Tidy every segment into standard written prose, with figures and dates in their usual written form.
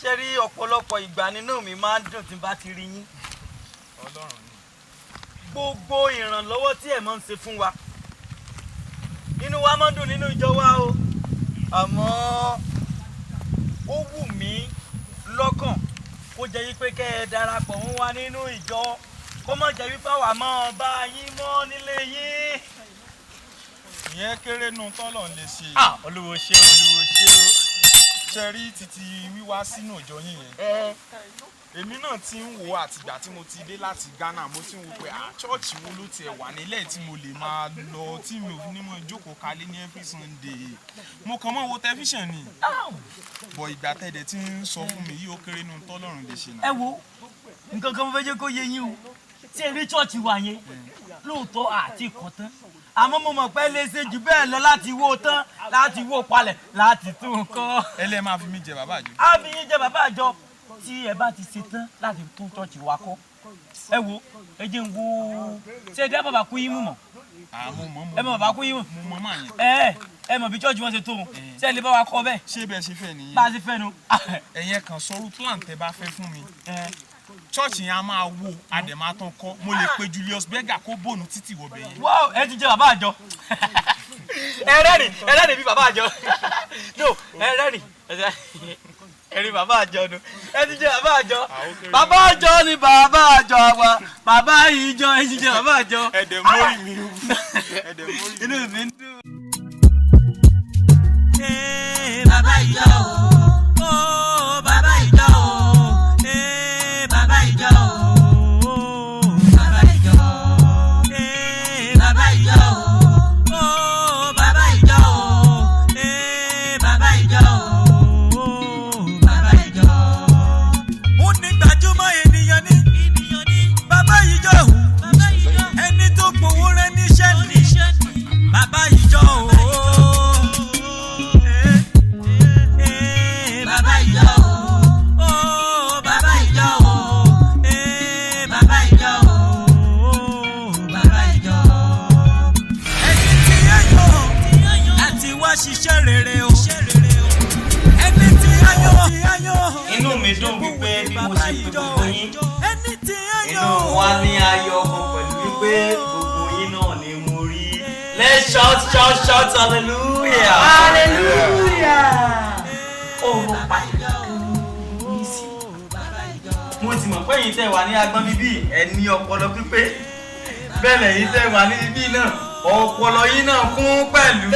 ṣé rí ọ̀pọ̀lọpọ̀ ìgbà nínú mi máa ń dùn tí n bá ti rí yín. Ọlọ́run ni. Gbogbo ìrànlọ́wọ́ tí ẹ máa ń ṣe fún wa inú wa máa ń dùn nínú ìjọ wa o. Àmọ́ ó wù mí lọ́kàn kó jẹ́ wípé kẹ́ ẹ darapọ̀ mọ́ wa nínú ìjọ kó má jẹ́ wípé àwa máa bá yín mọ́ nílé yín. Ìyẹn kéré nù tọ́lọ̀ ń lè ṣe. Olúwo ṣé Olúwo ṣé o. Ṣé rí títí wíwá sínú ìjọ yín yẹn? Èmi náà ti ń wo àtìgbà tí mo ti dé láti Ghana mo ti ń wo pé chọ́ọ̀chì wo ló tiẹ̀ wà nílẹ̀ tí mo lè máa lọ tí mi ò fi ní mọ̀ jókòó kalẹ̀ ní every Sunday. Mo kàn mọ́ wo tẹlifíṣàn ni. Bọ̀ ìgbà tẹ̀dẹ̀ tí ń sọ fún mi yìí ó kéré nù tọ́lọ́run lè ṣe náà. Ẹ wo nǹkan kan mo fẹ́ jẹ́ kó yé yín o. Ṣé eré chọ́ọ̀chì wà yẹn lóòótọ́ àti ìkọ́ tán àmọ́ mo mọ̀ pé lè ṣe jù bẹ́ẹ̀ lọ láti wó tán láti wó palẹ̀ láti tún nǹkan. Ẹlẹ́ máa fi mí jẹ bàbá àjọ. Á fi yín jẹ bàbá àjọ tí ẹ bá ti ṣe tán láti tún chọ́ọ̀chì wa kọ́. Ẹ wo ẹ jẹ́ ń wo ṣé ẹ dá bàbá kú yín mú mọ̀. Ẹ mọ̀ bàbá kú yín mọ̀. Mo mọ̀ máa yẹn. Ẹ mọ̀ bí chọ́ọ̀chì wọn ṣe tó ṣé ẹ lè bá wa kọ́ bẹ́ẹ̀. Ṣé bẹ́ẹ̀ ṣe fẹ́ nìyẹn? Bá a ṣe fẹ́ nu. Ẹ̀yẹ kan sọ̀rọ̀ plan tẹ bá fẹ́ fún mi. Chọ́ọ̀chì yẹn a máa wo àdèmá tán kọ́ mo lè pe Julius Berger kó bònú títì wọ̀ bẹ̀yẹn. Wow, ẹ ti jẹ bàbá àjọ. Ẹrẹ́rìn bí bàbá àjọ. No, ẹrẹ́rìn ẹ̀rí bàbá àjọ nu. Ẹ ti jẹ bàbá àjọ. Bàbá àjọ ni bàbá àjọ wa. Bàbá ìjọ ẹ ti jẹ bàbá àjọ. Ẹ̀dẹ̀ mórí mi. Ẹ̀dẹ̀ mórí mi. Inú mi ń dùn. Bàbá ìjọ o, bàbá ìjọ o, bàbá ìjọ o, bàbá ìjọ o, bàbá ìjọ o, bàbá ìjọ o, bàbá ìjọ o, bàbá ìjọ o. Ó ní gbajúmọ̀ ènìyàn ní bàbá ìjọ o, ẹni tó gbowó rẹ̀ níṣẹ́ ní bàbá ìjọ o. Ṣiṣẹ́ rere o ẹni tí a yọ inú mi dùn wípé bí mo ṣe pé gbogbo yín inú wa ní ayọ̀ ọkàn pẹ̀lú wípé gbogbo yín náà ni mo rí. Let's shout hallelujah. Hallelujah. Mo pàdé ní sí. Mo ti mọ̀ pé yín tẹ́ wà ní agbọ́n bíbí ẹ ní ọpọlọ pípé bẹ́ẹ̀ lẹ́yìn tẹ́ wà ní bíbí náà ọpọlọ yín náà kún pẹ̀lú.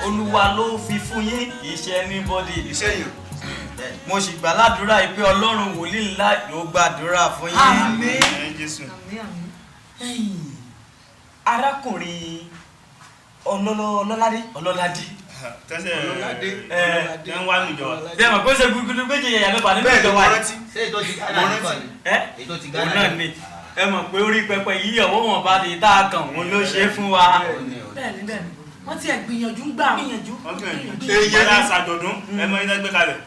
Olúwa ló fi fún yín kì í ṣe anybody. Iṣẹ́ yìí. Mo sì gbà ládùúrà yìí pé Ọlọ́run wòlíì ńlá yóò gbàdúrà fún yín. Àmín. Jésù. Arákùnrin Ọlọ́ládé. Tẹ́sẹ̀ Ọlọ́ládé. Ń wá níjọ. Ṣé mọ̀ kó ṣe gbúgbúrú méjì yẹ̀yà mẹ́fà nínú ìjọ wa yìí? Ṣé ètò ti Ghana nìkan ni? Ètò ti Ghana náà ni. Ẹ mọ̀ pé orí pẹpẹ yìí ọ̀wọ́ wọn bá di tá a kàn wọn ló ṣe é fún wa. bẹ́ẹ̀ni wọ́n ti ẹ̀ gbìyànjú gbà gbìyànjú. Èyí á ṣàjọ̀dún ẹ mọ iná gbé kalẹ̀.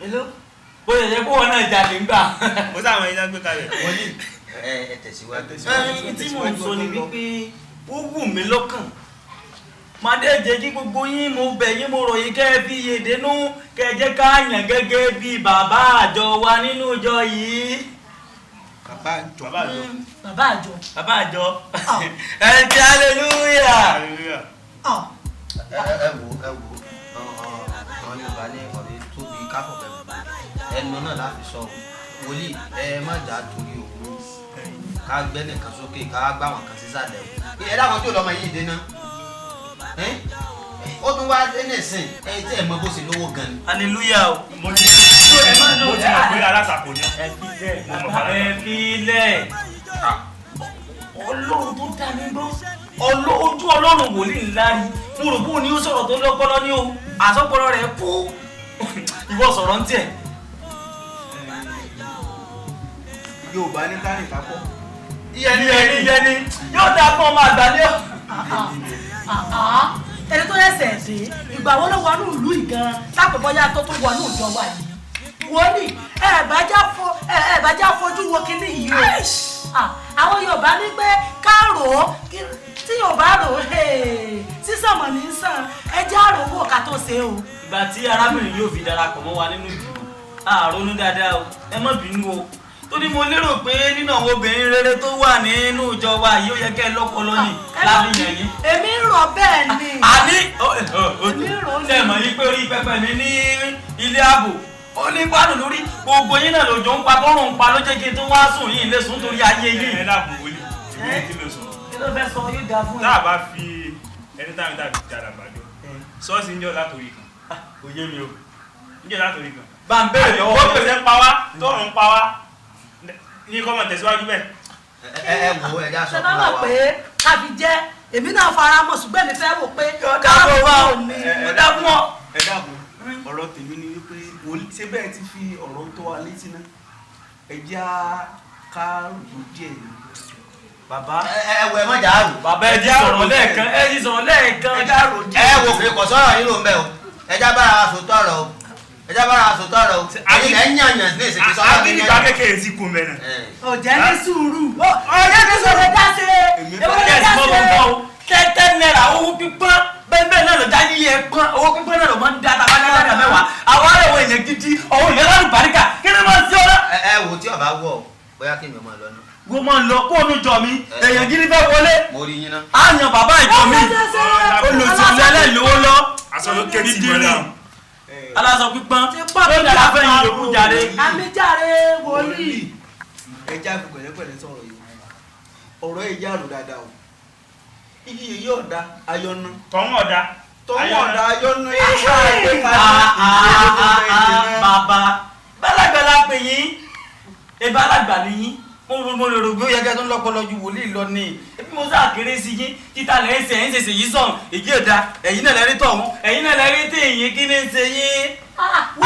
Bóyá yẹ kó wọn náà jáde ńgbà. Mo sáwọn iná gbé kalẹ̀. Wọ́n ní ẹ tẹ̀síwájú. Tí mò ń sọ ni wípé ó wù mí lọ́kàn. Màdé jẹ́ kí gbogbo yín mo bẹ̀ yín mo rọ̀ yín kẹ́ ẹ fi yèdénú kẹ́ ẹ jẹ́ ká yàn gẹ́gẹ́ bí bàbá àjọ wa nínú ìjọ yìí. Bàbá àjọ. Bàbá àjọ. Ẹ jẹ́ hallelujah. Ẹ wo àwọn Yorùbá ní ọ̀rẹ́ tóbi káfọ̀bẹ̀ ẹnu náà láti sọ wòlíì ẹ má jà torí owó ká gbẹ́ nìkan sókè ká gbá wọn kan sísàlẹ̀ o ẹ dáwọn tí ò lọ́mọ yìí dé náà ó tún wá dé nìsín ẹ tí ẹ mọ bó ṣe lówó gan ni. hallelujah o. Mo ti mọ̀ pé alátakò ni. Ẹ filẹ̀. Ọlọ́run tó dá mi gbọ́. Ojú Ọlọ́run wòlíì ńlá ni. Mo rò bó ni ó sọ̀rọ̀ tó lọ́pọlọ ní o. Àsọpọlọ rẹ̀ kú. Ìwọ sọ̀rọ̀ ń tiẹ̀. Yorùbá ní kárìn kápọ̀. Iyẹni yóò dá fún ọmọ àgbà ní ọ. ẹni tó yẹsẹ̀ dé ìgbà wo ló wọnú ìlú ìgan lápò bọ́yá tó tún wọnú ìjọ wa yìí wọ́n ní ẹ bá já fojú wo kíní yìí o àwọn Yorùbá ní pé ká rò ó tí Yorùbá rò ó sísànmọ̀ ní sàn ẹ já rò owó ká tó ṣe o. Ìgbà tí arábìnrin yóò fi darapọ̀ mọ́ wa nínú ìlú àrònú dáadáa o ẹ má bínú o torí mo lérò pé nínú àwọn obìnrin rere tó wà nínú ìjọ wa yìí ó yẹ kẹ́ ẹ lọ́pọlọ yìí lábìyàn yín. èmi ń rò bẹ́ẹ̀ ni. àní ṣe mọ̀ yí pé orí pẹpẹ mi ní ilé ààbò ó ní gbádùn lórí gbogbo yín náà lòjò ń pa bọ́rùn ń pa ló jẹ́ kí n tó wá sùn yìí lè sùn torí ayé yìí. ẹ dàbò wọlé kí ló sọ. kí ló fẹ́ sọ yóò dáa fún tá a bá fi ẹni táwọn tàbí jàdà gbàdọ ṣọ́ọ̀ṣì ń jọ látòrí kan kò yé mi o ń jọ látòrí kan. bá ń bẹ̀rẹ̀ lọ́wọ́ bó pèsè ń pa wá tọrùn ń pa wá ní kọ́mọ̀ tẹ̀síwájú bẹ́ẹ̀. ẹ wo ẹja sọ ṣe fún bá wa. mọ̀ pé káfi jẹ́ èmi náà fara mọ́ ṣùgbọ́n èmi fẹ́ wò pé káàbò wa ò ní ẹ dákun ọ. ẹ dákun ọ̀rọ̀ tèmi ni wípé ṣé bẹ́ẹ̀ ti fi ọ̀rọ̀ tó wa létí náà ẹ já ká rò díẹ̀ ni. bàbá ẹ wo ẹ mọ̀ jà rò. bàbá ẹ jí sọ̀rọ̀ lẹ́ẹ̀kan ẹ jí sọ̀rọ̀ lẹ́ẹ̀kan. ẹ wo pé kò sọ̀rọ̀ yín ló ń bẹ̀ o ẹja bára wa sòótọ́ ọ̀rọ̀ o ẹja bára wa sòótọ́ ọ̀rọ̀ o èyí ẹ̀ ń yànyàn ní ìsìnkú sọ́wọ́ àbí nígbà kékeré sí kun mẹ́rin. ọ̀jẹ̀ ní sùúrù ọ̀jẹ̀ ní sùúrù dá sí tẹ́tẹ́ náírà owó pípọ́n bẹ́ẹ̀ náà ló já yíyẹ pọ́n owó pípọ́n náà ló máa ń da tàbá dáadáa mẹ́wàá àwọn ẹ̀wọ̀n èèyàn gidi ọ̀hún ìyẹn lọ́rùn bàríkà kí ni wọ́n ti ọ́. ẹ wo tí ọba wọ bóyá kí mi ò máa lọ nù. wọ́n máa lọ kó onú jọ mi èèyàn gidi fẹ́ wọlé. mo rí yín ná. á yan bàbá ìjọ mi olùsọ̀lẹ̀ ẹlẹ́lówó lọ. aṣọ ló ké tí mọ́lá. aláṣọ pípọ́n ló dára fẹ́yìn yòókù jáde. àmì jáde wòlíì. ẹ já fi pẹ̀lẹ́pẹ̀lẹ́ sọ̀rọ̀ yìí ọ̀rọ̀ ẹ já rò dáadáa o igi yìí ọ̀dà ayọ̀nà. tọ̀hún ọ̀dà. tọ̀hún ọ̀dà ayọ̀nà. bàbá bálàgbàlà pè yín ebí alàgbà ni yín mo lè rò bí ó yẹ kí ẹ tó ń lọ́pọ̀lọ́ ju wòlíì lọ ni ebi mo sá kéré sí yín títa lẹ́ ń ṣe ẹ̀yìn ṣèṣe yìí sọ̀n èyí ò da ẹ̀yìn náà lẹ́rí tọ̀hún ẹ̀yìn náà lẹ́rí tí èyí kí ni ń ṣe yín.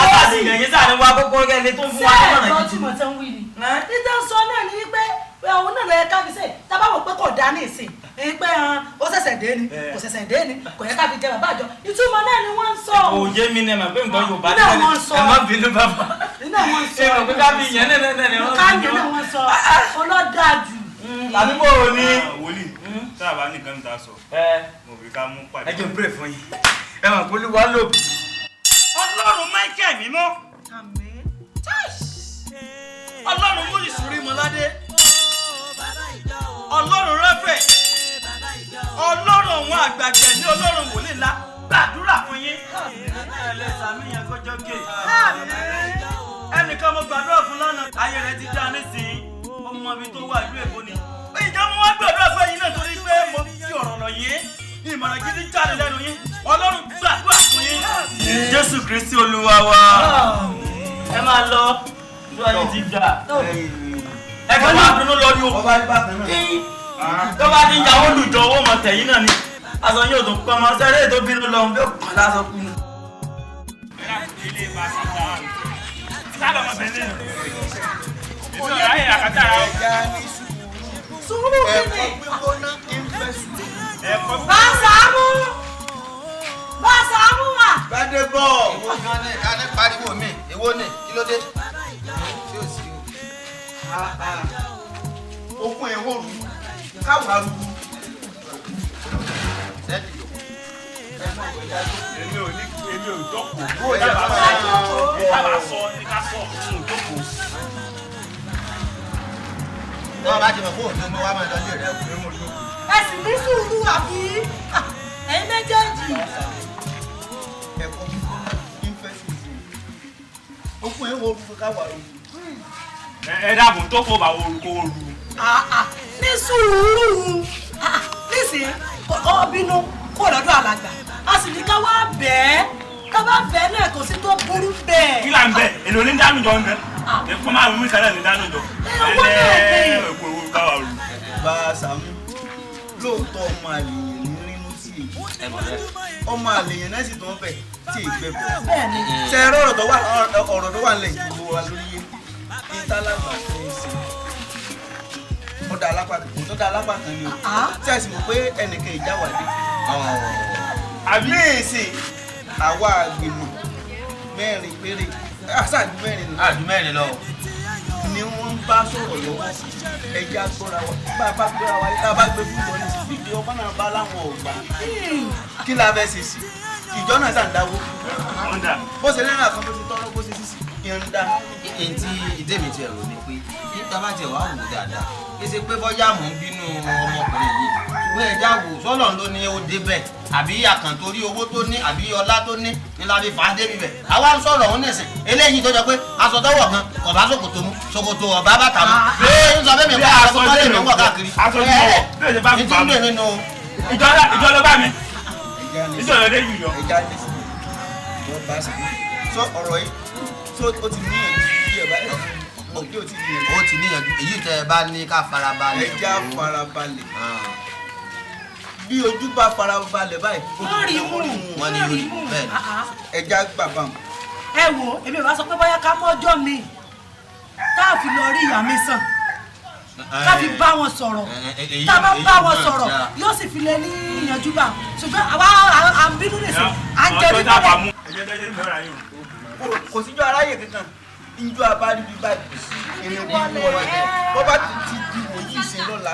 àtàtì ìyẹn sáà ni wá kókó kẹ́lẹ́ tó ń fún wa ní ọ̀nà ṣé gidi. ẹ̀gbọ́n tí mo ti ń wí ni. níta sọ náà ni pé òun náà lọ yẹ káfi ṣe tábà wò pé kò dá ní ìsìn èyí pé ó ṣẹ̀ṣẹ̀ dé ni kò ṣẹ̀ṣẹ̀ dé ni kò yẹ káfi jẹ bàbá àjọ ìtumọ̀ náà ni wọ́n ń sọ. òye mi ni ẹ mà pé nǹkan Yorùbá náà wọ́n sọ ẹ má bínú bàbá. nínú àwọn sọ ẹ mọ̀ pé káfí ìyẹn náà ni wọ́n káàmì náà wọ́n sọ ọlọ́dàjù. tàbí bò ó ní. wòlíì tá a bá nìkan ta sọ mo fi ká mú pàdé. ẹ jẹ́ n pray fún yín ẹ mọ̀ pé Olúwa lò. Ọlọ́run Michael mímọ́ Ọlọ́run mú ìṣúrí mọ́ládé Ọlọ́run rẹ́fẹ̀ Ọlọ́run òun àgbàgbẹ́ ní Ọlọ́run wòlíì ńlá gbàdúrà fún yín ẹlẹ́sàmì yẹn kọjọ́ ké ẹnìkan mo gbàdúrà fún lánàá ayé rẹ ti dá nísìnyí ọmọ mi tó wà ìlú Èkó ni ìjọ mo wá gbàdúrà fún yín náà torí pé mo fi ọ̀rọ̀ lọ yín ìmọ̀ràn gidi jáde lẹ́nu yín Ọlọ́run gbàdúrà fún yín Jésù Kristi Olúwa wa ẹ máa lọ ìlú ayé ti gbà ẹ kàn máa dunu lọ ní o tó bá ti ń jà wọ́n lùjọ owó mọ̀ tẹ̀yìn náà ni aṣọ yóò tún pọ́n mọ́ sẹ́rẹ́ tó bínú lọ bí ó kàn lásọ kú ni. sùúrù kìíní Bàṣàmú wà. gbadé bọ̀. ìwọ gan ni ká ní pariwo mi èwo ni kí ló dé. tí ó sì o. okun ẹ̀ wò rú káwá rú. sẹ́ẹ̀dì yòókù. èmi ò jókòó. bó o yẹ bàbá bàbá sọ ní ká sọ fún un jókòó. náà bá ti mọ̀ fóònù tó mọ́ wá máa lọ sí rẹ̀ o. ẹ sì ní sùúrù àbí ẹ̀yin méjèèjì. ẹ̀kọ́ ìfẹ́sì okun ẹ̀ wò rú káwá rú. ẹ dáàbò tó kó bá orúkọ orú. ní sùúrù nísìnyí ọ bínú kó lọ́dọ̀ alàgbà a sì ní ká wá bẹ́ẹ̀ ká bá bẹ́ẹ̀ náà kò sí tó burú bẹ́ẹ̀. kí là ń bẹ èlò ní dánú jọ ń bẹ ẹ̀kọ́ máa mú ìkànnì ní dánú jọ. owó náà dé. ẹ̀kọ́ owó káwá rú. Bàṣàmú lóòótọ́ ọmọ àlèyàn ní rínú sí èyí ọmọ àlèyàn náà sì tán bẹ̀ tí ìgbẹ́ bọ̀. bẹ́ẹ̀ni. ṣe ẹ̀rọ ọ̀rọ̀ tó wà nílẹ̀ ìdìbò wa lórí yé ìtàlágbà fún ìsìn ọ̀dà alápá kan ni o tí a sì mọ̀ pé ẹnìkan ìjáwádé àbí èsì àwa àgbìmọ̀ mẹ́rin péré àṣàdú mẹ́rin nù. àdú mẹ́rin lọ. ni wọ́n ń bá sọ̀rọ̀ lọ́wọ́ ẹja gbọ́ra wa bá a bá gbọ́ra wa yìí bá gbé fún wọn ní sí ìdí ọmọ náà bá láwọn ọ̀gbà kí la fẹ́ ṣe sí ìjọ náà sàn dáwó bó ṣe lẹ́nu àkàn tó ti tọ́rọ́ bó ṣe sísì yẹn ń dá. èyí tí ìdé mi ti ẹ̀rọ ni pé níta bá tiẹ̀ wá wò dáadáa kí ṣe pé bọ́yá mò ń bínú ọmọkùnrin yìí ṣùgbọ́n ẹja wò sọ́lọ̀ ló ní ó débẹ̀ àbí àkàntorí owó tó ní àbí ọlá tó ní ní láti fà á débi bẹ̀ àwa ń sọ̀rọ̀ òun nìsín eléyìí tó jẹ pé aṣọ tọwọ́ gan kọ̀bá ṣòkòtò mu ṣòkòtò ọ̀bá bàtà mu ee ń sọ fẹ́mi pé aṣọ tó lè mí wọ̀ káàkiri ní tí ń dè nínú. ìjọ ló bá mi ìjọ ló dé yìí lọ. ẹja lè sí ìjọ bá sí so ọ̀rọ̀ yìí so ó ti níyànjú bí ẹ bá yẹ òkè ó ti níyànjú. ó ti níyànjú èyí tẹ ẹ bá ní ká farabalẹ̀. ẹja farabalẹ̀ bí ojú bá farabalẹ̀ báyìí. wọ́n rí mú wọ́n ní orí bẹ́ẹ̀ ni. ẹja gbàgbà mu. ẹ wo èmi ò bá sọ pé bóyá ká mọ́jọ́ mi tá a fi lọ rí ìyá mi sàn ká fi bá wọn sọ̀rọ̀ tá a bá bá wọn sọ̀rọ̀ yóò sì fi lè ní ìyànjú bá ṣùgbọ́n àwa à ń bínú nìsín à ń jẹ́ nípa rẹ̀. kò síjọ́ aráyè kankan ìjọ abáríbi báyìí ìrìn bí wọ́n rẹ̀ bọ́ bá ti di wòyí ìsìn lọ́la.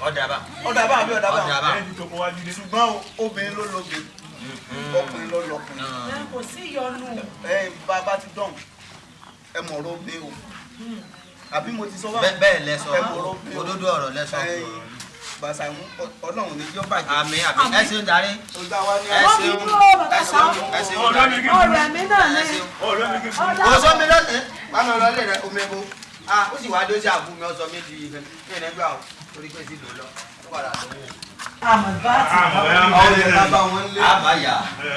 ọ̀dàbà àbí ọ̀dàbà ṣùgbọ́n obìnrin ló lóge ọkùnrin ló lọkùnrin. kò sí ìyọnu. bàbá ti dán ẹ mọ̀rọ̀ obì o àbí mo ti sọ wá. bẹ́ẹ̀ lẹ́sọ̀ òdodo ọ̀rọ̀ lẹ́sọ̀. Bàṣàmú Ọlọ́run ní jọ́ bàjẹ́. àmín ẹ ṣeun darí. ẹ ṣeun ọ̀rẹ́ mi náà ní. kò sọ mi lọ́sẹ̀ pàmò lọ́lẹ̀ rẹ omi ẹ̀kọ́ ó sì wá dé sí àbú mi ọ̀sọ̀ mi di ìfẹ́ ní ẹ̀nẹ́gbà ò torí pé sí lò lọ ó padà lọ́wọ́. àmọ̀ bá ti bá àwọn yẹn bàbá wọn lé. àbáyà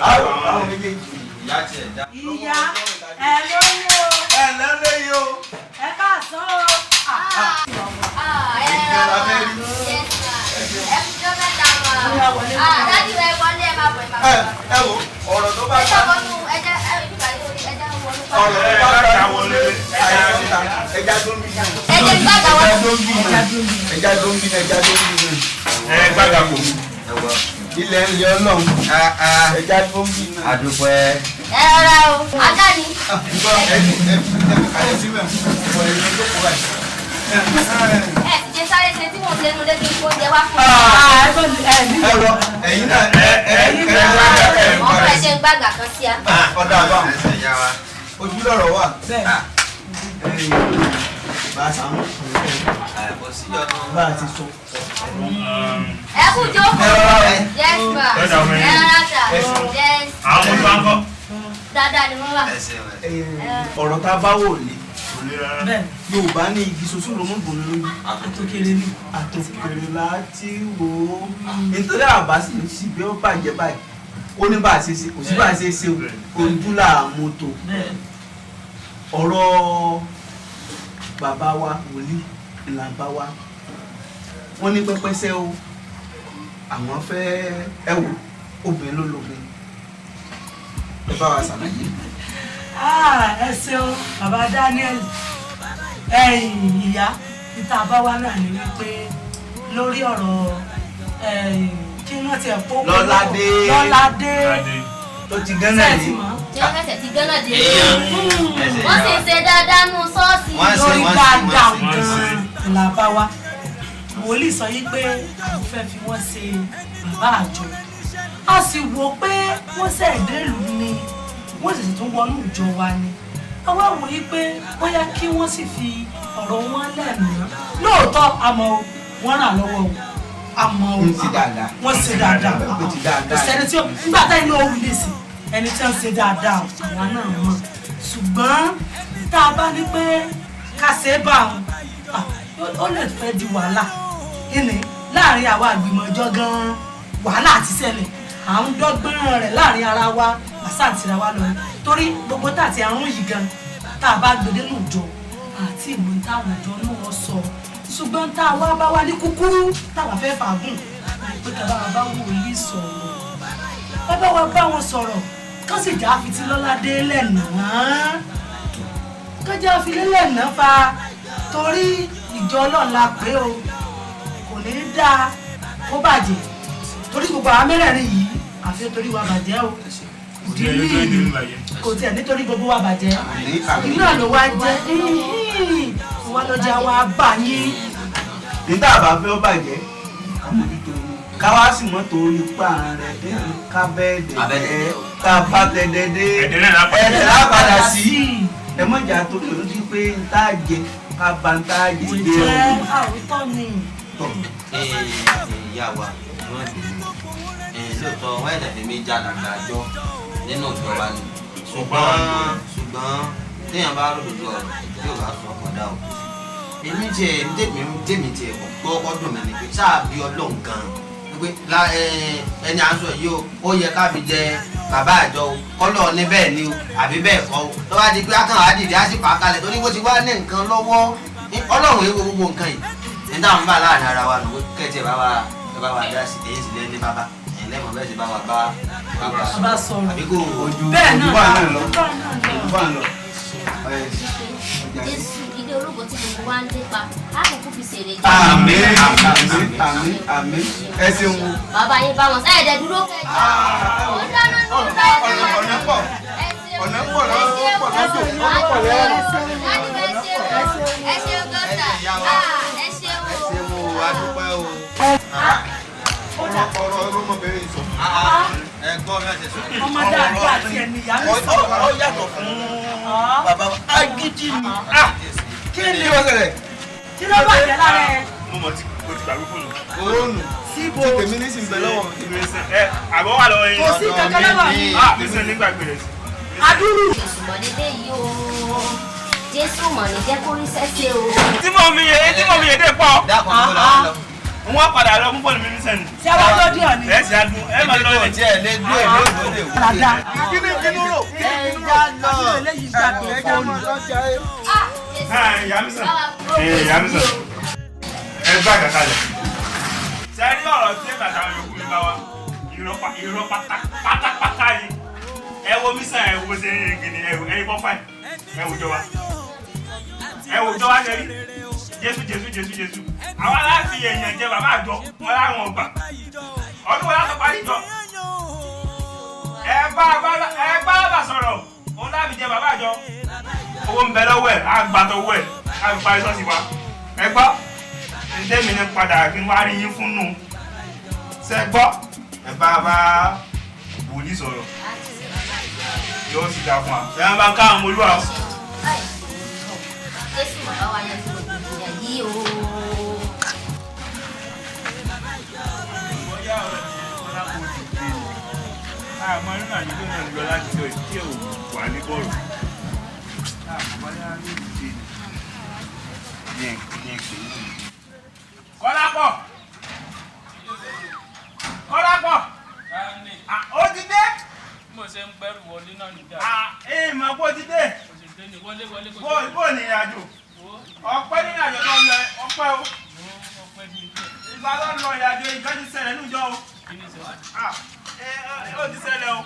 àwọn méjèèjì. ìyá tiẹ̀ dá. ìyá ẹ lóyún o. ẹ lẹ́lẹ́ yìí o. ẹ káàsán o. ẹ wo ọ̀rọ̀ tó bá ta ọ̀rọ̀ tó bá ta ẹja tó ń bí ẹja tó ń bí ẹ gbàgbà kò mí. ilẹ̀ ń lé ọlọ́run ẹja tó ń bí náà. àdúpẹ́. ẹ rà o ajá ni. kàlẹ́ síbẹ̀ ọ̀rọ̀ ìlú tó kọ́ báyìí. ẹ ti jẹ sáré ṣe tí mo ṣe nu lẹ́gbẹ̀ẹ́ kó jẹ wá fún mi. ẹ̀rọ ẹ̀yin náà ọmọ ẹ ṣe ń gbàgà kan sí a. ọ̀dà àbá ojúlọ̀rọ̀ wà. Bàṣàmú bá a ti sọ. ẹ kú jókòó. yes ma ẹ rárá ta yes. àwọn ọmọ bá ń kọ́. dáadáa ni wọ́n wà. ọ̀rọ̀ tá a bá wò lé Yorùbá ní igi soso ló mọ̀ bọ̀ lórí. àtòkèrè ni. àtòkèrè láti wò ó. nítorí àbá sì ń ṣì bí ó bàjẹ́ báyìí ó ní bá a ṣe ṣe kò sí bá a ṣe ṣe òǹdúlà mọ́tò. ọ̀rọ̀ bàbá wa wòlíì ìlànà wa wọ́n ní pẹ́pẹ́sẹ́ o àwọn fẹ́ ẹ wò obìnrin ló lóbin ẹ bá wa ṣàlàyé. ẹ ṣeun bàbá Daniel ìyá níta báwa náà ni wípé lórí ọ̀rọ̀ kí wọ́n ti ẹ̀ kó lọ́ládé tó ti gánà yìí. jẹ́ kẹsẹ̀ ti gánà dé. wọ́n sì ṣe dáadáa nù ṣọ́ọ̀ṣì. lórí dáadáa gan-an là bá wa wòlíì sọ yí pé àwọn fẹ́ fi wọ́n ṣe bàbá àjọ a sì wò pé wọ́n ṣẹ̀dẹ́lù ni wọ́n sì tún wọnú ìjọ wa ni àwa wò yí pé bóyá kí wọ́n sì fi ọ̀rọ̀ wọn lẹ́nu lóòótọ́ àmọ́ wọ́n ràn lọ́wọ́ o àmọ́ o wọ́n ṣe dáadáa kò sẹ́ni tí ó nígbà táyì ní òwú lè sí ẹni tí wọ́n ṣe dáadáa àwa náà mọ̀ ṣùgbọ́n tá a bá ní pé ká ṣe é bá wọn ó lè fẹ́ di wàhálà ìní láàrin àwa àgbìmọ̀ ọjọ́ gan-an wàhálà àti ṣẹlẹ̀ à ń dọ́gbọ́n rẹ̀ láàrin ara wa àṣàtìra wa lọ torí gbogbo tàti àrùn yìí gan tá a bá gbèdé nù jọ àti ìmọ̀ táwọn ìjọ náà sọ ṣùgbọ́n tá a wá bá wá ní kúkúrú táwa fẹ́ fàágùn pé ká bá wa bá wòlíì sọ̀rọ̀ bàbá wa bá wọn sọ̀rọ̀ kó sì já fìtí lọ́ládé lẹ́nà kó já fi lẹ́nà fa torí ìjọ Ọlọ́run la pé o kò ní í dáa kó bàjẹ́ torí gbogbo àwọn mẹ́rẹ̀ẹ̀rin yìí àfi torí wa bàjẹ́ o ìdílé yìí kò tiẹ̀ nítorí gbogbo wa bàjẹ́ ìlú náà ló wá jẹ́ wọ́n ló jẹ́ àwọn abá yín. nígbà àbá fẹ́ ó bàjẹ́ káwá sì mọ́ torí pa rẹ̀ ká bẹ́ẹ̀ dẹ̀ ká bá tẹ̀dẹ̀dẹ̀ ẹ̀dẹ̀ lápadà sí ẹ mọ̀ jà tó pẹ̀lú sí pé ń tá jẹ ká bá ń tá jẹ. àwòtọ́ ni. ìyá wa wọ́n lóòótọ́ wọ́n ẹ̀dẹ̀ fi mí já dàgbà jọ nínú ìjọba ni ṣùgbọ́n téèyàn bá ròdòdó ọ̀rọ̀ yóò bá sọ ọ̀dà o. èmi tèmi tiẹ̀ kọ́ ọdún mi ni pé sáà bí ọlọ́run gan-an pé ẹni à ń sọ yìí ó yẹ ká fi jẹ bàbá àjọ o kọ́lọ̀ ní bẹ́ẹ̀ ni o àbí bẹ́ẹ̀ kọ́ o tó bá di pé akàn á dìde á sì pa kalẹ̀ tó ní bó ti wá ní nǹkan lọ́wọ́ ọlọ́run èèwọ̀ gbogbo nǹkan yìí ní táwọn bá láàrin ara wa nù kẹ́tì ẹ̀ bá wa dá sí èyí sì lẹ́ni bàbá ẹ̀yìn lẹ́mọ̀ bẹ́ẹ̀ sì bá wa bá bá sọ̀rọ̀ àbí kò ojú bẹ́ẹ̀ bá náà ń lọ ojú bá ń lọ. Jésù ilé ológo tí gbogbo wa ń lépa á kò kú fi ṣèrè jẹ. àmín ẹ ṣeun o. Bàbá yín bá wọn sáyẹ̀dẹ̀ dúró kẹjọ. Ó dáná ní ọ̀nà pọ̀ lọ́jọ́ ẹ ṣeun gọ́tà ẹ ṣeun o. adúpẹ́ o. ọ̀rọ̀ ọmọbìnrin sọ. ẹ̀gbọ́n mi àti ẹ̀sọ́. ọmọ dáadáa àti ẹni ìyá mi sọ. ó yàtọ̀ fún bàbá agídí ni. kí ni ó ṣẹlẹ̀? kí ló bàjẹ́ lára ẹ. mo mọ̀ tí o ti gbàgbé fóònù. fóònù síbo tí tèmi ní sì ń bẹ lọ́wọ́. àbọ̀ wà lọ́wọ́ yín. kò sí kankan lọ́wọ́ mi. mísìn nígbàgbé rẹ̀ sí. adúrú. Jésù mọ̀ nílé yìí o. Jésù mọ̀ ní jẹ́ kó rí sẹ́sẹ́ o. tí mo mi yé dé pọ̀. dákun tó lọ. wọ́n padà lọ mú bọ́ọ̀lù mi ní sẹ́ni. ṣé wàá lọ́dún ọ̀ni. ẹ̀ sì adùn ẹ̀ máa lọ ilé. tiẹ̀ lé dúró èlé ìlóde wò. dada. kí ni rò? adúrú eléyìí gbàgbé fóònù. ìyá mi sàn. ìyá mi sàn. ẹ gbá kàkálẹ̀. sẹ́ni ọ̀rọ̀ tí èmi àtàwọn yòókù mi bá wa irọ́ pátápátá ni. ẹ wo mi sàn ẹ wo ṣe ń gini ẹ wo fáì ẹ wo jọ wa. ẹ wo jọ wa lẹ́rí. Jésù àwọn aláàfin èèyàn jẹ bàbá àjọ wọn láwọn ọgbà ọdún wọn láti parí jọ ẹ bá bà sọ̀rọ̀ òun láti jẹ bàbá àjọ owó ń bẹ lọ́wọ́ ẹ̀ àgbàtọ̀ owó ẹ̀ láti parí sọ́ọ̀sì wa ẹ gbọ́ ẹ̀ńdẹ́mi ní padà kí n wá rí yín fún nù ṣe gbọ́ ẹ bá wòlíì sọ̀rọ̀ yóò sì dà fún wa ẹ bá ká àwọn olúwa. Jésù bàbá wa yẹn tó ìyá yìí o. àmọ́ nínú àdúgbò náà lọ láti lọ ìdí ẹ̀ wà ní bọ́ọ̀lù. Kọ́lápọ̀ ó ti dé. mo ṣe ń gbẹ́rù wọlé náà nígbà. Mọ̀ kó ti dé. Bó ní ìrìnàjò ọpẹ́ ní ìrìnàjò tó lọ ọpẹ́ o. Ìgbà tó lọ ìrìnàjò ìgbà ti ṣẹlẹ̀ níjọ́ o. Ó ti ṣẹlẹ̀ o.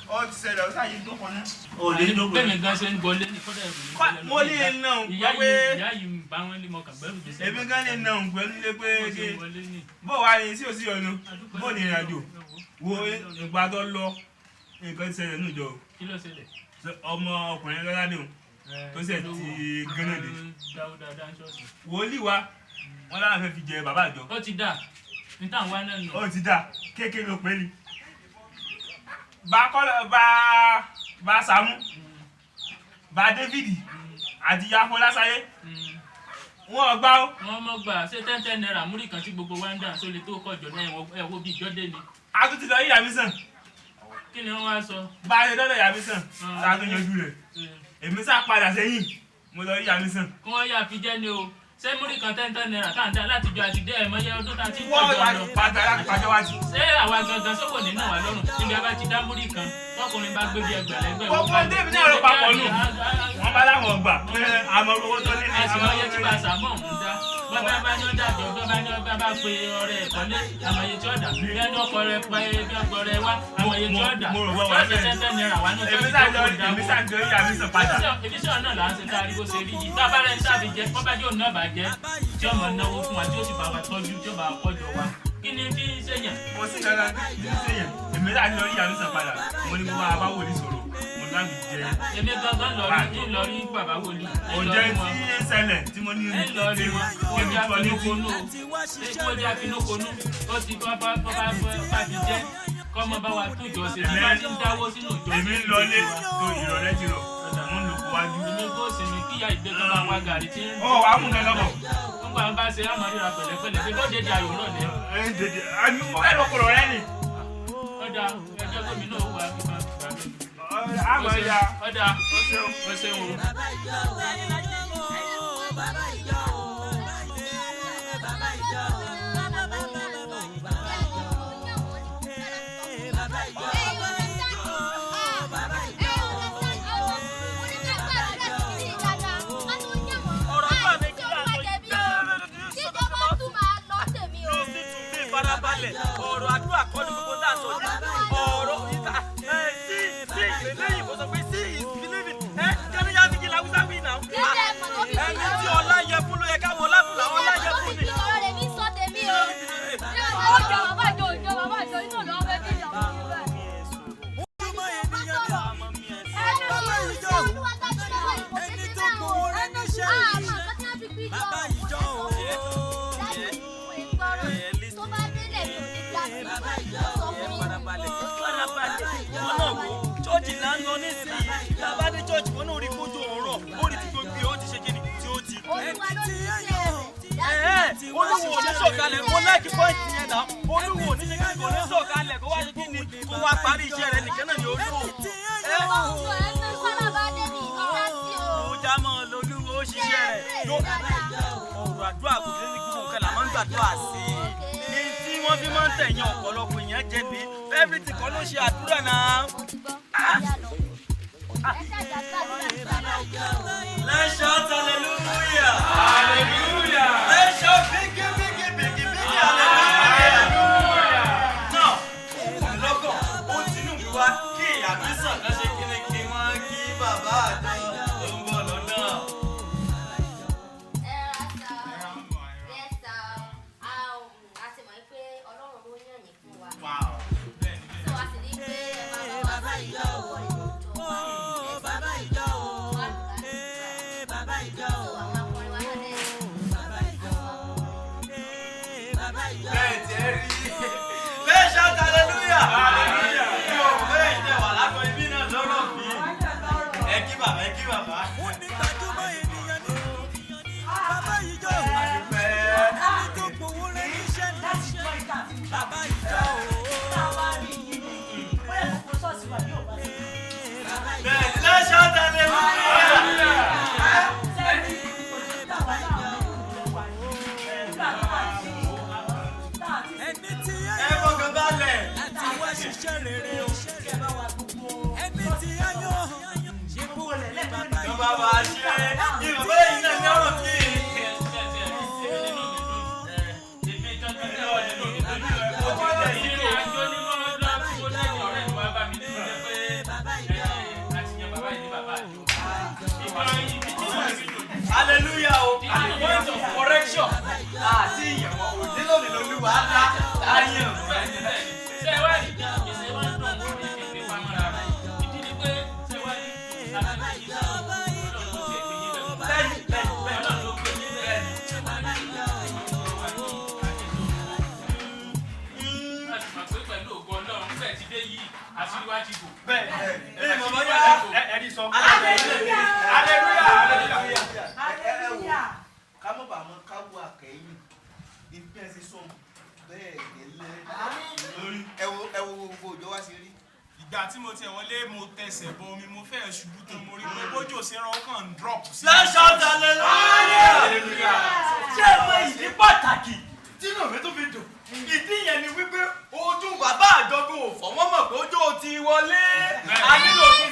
Ó ti ṣẹlẹ̀ o sáyé tó kọ ní. o lè ní bẹ́ẹ̀ mi gan ṣe ń gbọ́lé ní kọ́dà ìròyìn. Mo ní iná ìyá pé yìí ń bá wọn lé mọ kàgbẹ́rù dé. èmi gan ní iná òǹgbẹ́ nílé pé bó wà ní sí òsì ọ̀nà bó ní ìrìnàjò wo ìgbà tó lọ nǹkan ti ṣẹlẹ̀ níjọ́ o. kí ló ṣẹlẹ̀? ọmọ ọkùnrin lọ́ládé o tó ṣe ti gánà dé. wòlíì wa wọn láwọn fẹ́ fi jẹ bàbá àjọ. ó ti dà ní táwọn wá náà nù. ó ti dà kékeré ló pé ni. bá Sàámú bá David àti yafọ lásáyé wọn gbá ó. wọ́n mọ̀ gbà ṣé 10 naira múrí kan tí gbogbo wa ń dà sólè tó kọjọ náà ẹ̀wọ̀ bíi ìjọ́dé ni. a tún ti lọ yí yàmi sàn. kí ni wọ́n wá sọ? bá a ṣe dọ́dọ̀ yàmi sàn tá a tún yanjú rẹ̀ èmi sá padà sẹ́yìn mo lọ yí yàmi sàn. kí wọ́n yà fi jẹ́ ni o ṣé múrí kan 10 naira tá à ń dá láti jọ àti dé ẹ̀mọ́yẹ ọdún tá a ti ń kọjọ lọ. wọ́n padà láti pàjọ́ wá sí. ṣé àwa gangan sọ́kò nínú wa lọ́rùn níbi a bá ti dá múrí kan tọkùnrin bá gbé bí ẹgbẹ̀lẹ́gbẹ̀ gbogbo débi náà ló papọ̀ nù wọ́n bá láwọn ọgbà pé àmọ́ owó tó ní ní àsìmọ́yé tí bá Sàámú ọ̀hún dá bàbá bá ní ọjà jọ bàbá ní ọba bá pe ọ̀rẹ́ ẹ̀kọ́lé àmọ̀yé tí ọ̀dà bí ẹni ọkọ rẹ pa ẹbí ọkọ rẹ wá àmọ̀yé tí ọ̀dà mo rò wọ́n wá tí ọ̀dà 10 naira wá ní ọjọ́ èmi sáàjọ yàmi sàn padà. ebi sọ̀rọ̀ náà là ń ṣe tá a rí bó ṣe rí yìí tá a bá rẹ̀ ń sábì jẹ́ bọ́bá yóò ná bàjẹ́ tí ọmọ náwó fún wa tí ó sì bá wa tọ́jú tí ó bá kọjọ wa kí ni bí sèyàn. mo sì kára bí sèyàn èmi sáàjọ yàmi sàn padà mo ní mo máa bá wòlíì sọ̀rọ̀ mo láti jẹ. èmi gangan lọ rí bàbá wòlíì. òjẹ́ tí ń ṣẹlẹ̀ tí mo ní ẹ lọ rí wọn ojú àfinúkonú o ojú àfinúkonú ó ti bá fi jẹ́ kọ́mọ bá wa tún ìjọ ṣe bí wọ́n ti ń dáwó sínú ìjọ. èmi ń lọlé tó ìrọ̀lẹ́ ti rọ̀ wájú. Èmi kò sì ní kíyà ìgbé kan bá wá gàrí tí. Ọ wàá mú mi lọ́bọ̀. Nígbà bá ṣe àmọ́ríra pẹ̀lẹ́pẹ̀lẹ́ pé lóde di ayò náà lẹ́. Dèdè àmì mo fẹ́ lọ́kọ̀rọ̀ rẹ ni. Ọ̀dà ẹjọ́ gómìnà òwú àgbà. Àmọ̀ ya. Ọ̀dà ó ṣeun o. Ọ̀rọ̀ àdúrà kọ́ ni gbogbo tá a sọ yìí. Ọ̀rọ̀ ìta sí ìlẹ́yìn mo sọ pé sí ìbílẹ̀bì kẹ́ni yá fi kí làwùsá wí náà. Ẹni tí ọlá yẹ fún ló yẹ káwọn ọlá fún làwọn ọlá yẹ fún ni. Ọ̀rẹ́ mi sọ tèmi o. Ọjọ́ bàbá ìjọ inú ló fẹ́ bí ìyàwó mi bẹ́ẹ̀. Ẹni tó gbowó rẹ̀ níṣẹ́ yìí. Bàbá ìjọ o. Chọ́ọ̀chì là ń lọ nísìnyí. Bàbá dé chọ́ọ̀chì wọn náà rí kójú ọ̀rọ̀. Ó rí ti gbogbo ó ti ṣe kíni tí ó ti. Olúwa ló ní iṣẹ́ rẹ̀. Olúwo ò ní sọ̀kalẹ̀ mo láìkí pọ́ìntì yẹn náà. Olúwo ò ní ṣe kíni kò ní sọ̀kalẹ̀ kó wá ṣe kíni kó wá parí iṣẹ́ rẹ̀ nìkan náà ni ó lò. Ó já mọ́ lolúwo ó ṣiṣẹ́ rẹ̀. Ọ̀rọ̀ àdúrà kò lé ní gbogbo nǹkan là máa ń gbàdúrà sí i. Tí wọ́n fi máa ń tẹ̀yàn ọ̀pọ̀lọpọ̀ èèyàn jẹ ní everything kan ló ṣe àdúrà náà. Let's shout hallelujah. Hallelujah. Let's shout big hallelujah. Now, lọ́gọ̀ ó Tinubu wá kí ìyàgbésàn kan ṣe kíni kí wọ́n kí bàbá àjọ tó ń bọ̀ lọ́nà. Wow. Let's shout hallelujah. Hallelujah. Yóò bẹ́ẹ̀ jẹ́ wà lágbo ibi náà lọ́rọ̀ bí. Ẹ kí bàbá, ẹ kí bàbá. Onígbàdúmọ̀ ènìyàn ni bàbá ìjọ ẹni tó gbowó rẹ̀ níṣẹ́ ni bàbá ìjọ o. Let's shout hallelujah. Ẹni tí Ẹ fọkàn balẹ̀. láti wá ṣiṣẹ́ rere o. Ẹni tí a yọ ṣíbú ní bàbá Tó ìjọ. bá wà á ṣe ìwọ̀n bẹ́ẹ̀ yìí náà ní ọ̀rọ̀ kí. Hallelujah o. Point of correction. Àti ìyẹ̀wò òde lónìí lolúwa dá láyé o. Ṣé wá rí ìṣe wá ń dùn ní kékeré pamọ́ rárá? Ìdí ni pé ṣé wá rí àlàyé yìí náà Ọlọ́run ló ti ẹ̀gbẹ́ yín lẹ́nu. Bẹ́ẹ̀ni Ọlọ́run ló gbé yín lẹ́nu. Láti mọ̀ pé pẹ̀lú ògo Ọlọ́run fẹ̀ ti dé yìí àṣírí wá ti bò. bẹ́ẹ̀ mọ̀mọ́ yá. Ẹni sọ. Hallelujah. Hallelujah. Ká mọ̀ bá mọ́ ká wọ àkẹ́yìn. Ibi ẹ̀ ṣe sọ̀rọ̀ bẹ́ẹ̀ gẹ́lẹ́. Ẹ wo gbogbo òjò wá sí rí. Ìgbà tí mo tiẹ̀ wọlé mo tẹsẹ̀ bọ omi mo fẹ́ ṣubú tán mo rí pé bójú ṣe rán ọkàn ń drop sí. Let's shout hallelujah. Ṣé ẹ mọ ìdí pàtàkì tí inú mi tó fi dùn? Ìdí yẹn ni wípé ojú bàbá àjọgún ò fọ́ wọ́n mọ̀ pé ojú ò ti wọlé. A nílò kí.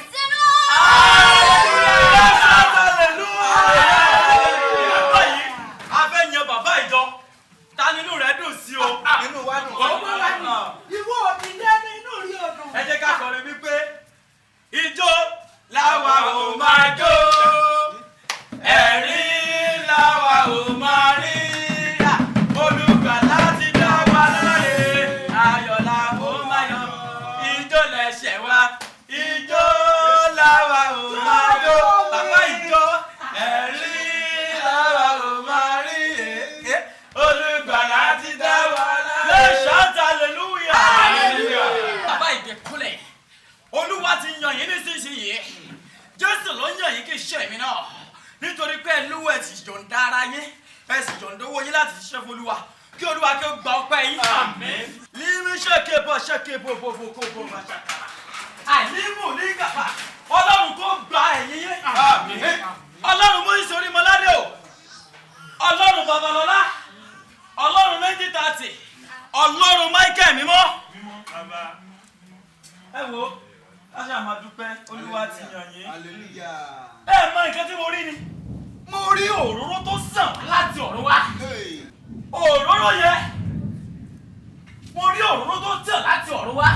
Let's shout hallelujah. Báyìí, a fẹ́ yan bàbá ìjọ. Ta nínú rẹ̀ dùn sí o? Inú wa dùn. Ìwọ òbí lẹ́nu inú rí odùn. Ẹ jẹ́ ká kọrin wípé ijó làwa ò máa jó, ẹ̀rín làwa ò máa rí. Olùgbàlà ti dá wa láre, ayọ̀ la ó máa yọ̀. Ijó lẹ̀ṣẹ̀ wa ránṣẹ́ mi náà nítorí pé ẹlúwẹ̀ ẹ̀ sì yọ̀ǹda ara yín ẹ sì yọ̀ǹda owó yín láti ṣiṣẹ́ fún Olúwa kí Olúwa kí ó gba ọpẹ́ yín. àmín. límí ṣèké bò bò bàṣàkàrà àìlímù ní gàfà Ọlọ́run kó gba ẹ̀yìn yín. àmín. Ọlọ́run mú ìsorí mọ́ládé o Ọlọ́run Babalọ́lá Ọlọ́run 1930 Ọlọ́run Michael mímọ́. ẹ wo a ṣe máa dúpẹ́ Olúwa ti yàn yín. ẹ mọ nǹkan tí mo rí ni mo rí òróró tó sàn láti ọ̀run wá òróró yẹn mo rí òróró tó sàn láti ọ̀run wá.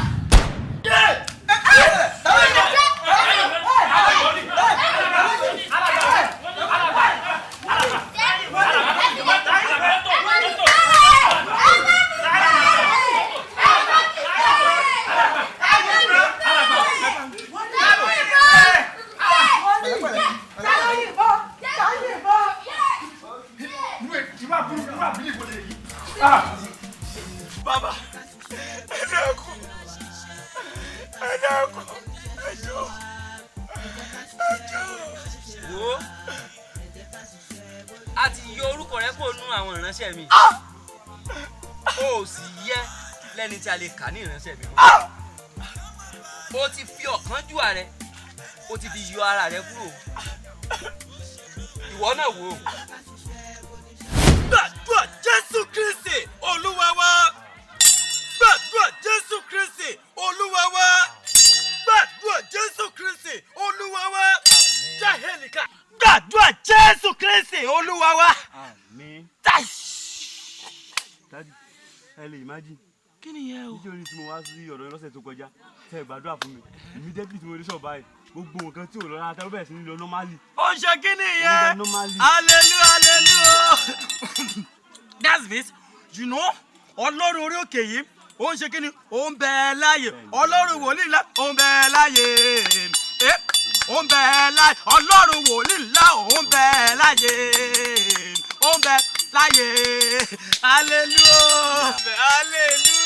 Baba, ẹ dákun, ẹ jọ̀ọ́. Wo a ti yọ orúkọ rẹ kó nú àwọn ìránṣẹ́ mi. O sì yẹ lẹ́ni tí a lè kà ní ìránṣẹ́ mi. O ti fi ọ̀kánjúwà rẹ, o ti fi yọ ara rẹ kúrò. Ìwọ náà wò ó. Gbàdúrà Jésù Kristi Olúwa wa. Gbàdúrà Jésù Kristi Olúwa wa. Gbàdúrà Jésù Kristi Olúwa wa. Jahélìkà. Gbàdúrà Jésù Kristi Olúwa wa. Àmín. Daddy, ẹ lè imagine. Kí ni yẹn o? Níjọ́ orí tí mo wá sí ọ̀dọ̀ yín lọ́sẹ̀ tó kọjá, tẹ́ ẹ gbàdúrà fún mi. Immediately tí mo dé ṣọ́ọ̀bù báyìí, gbogbo nǹkan tí ò lọ rárá tẹ́lẹ̀ bẹ̀rẹ̀ sí ní lọ normally. Ó ṣe kí ni yẹn? Normally. Hallelujah. That's it. You know, Ọlọ́run orí òkè yìí, ó ń ṣe kí ni? Ó ń bẹ láàyè. Ọlọ́run wòlíì ńlá, ó ń bẹ láàyè. Ó ń bẹ láàyè. Ọlọ́run wòlíì ńlá, ó ń bẹ láàyè. Ó ń bẹ láàyè. Hallelujah. Hallelujah.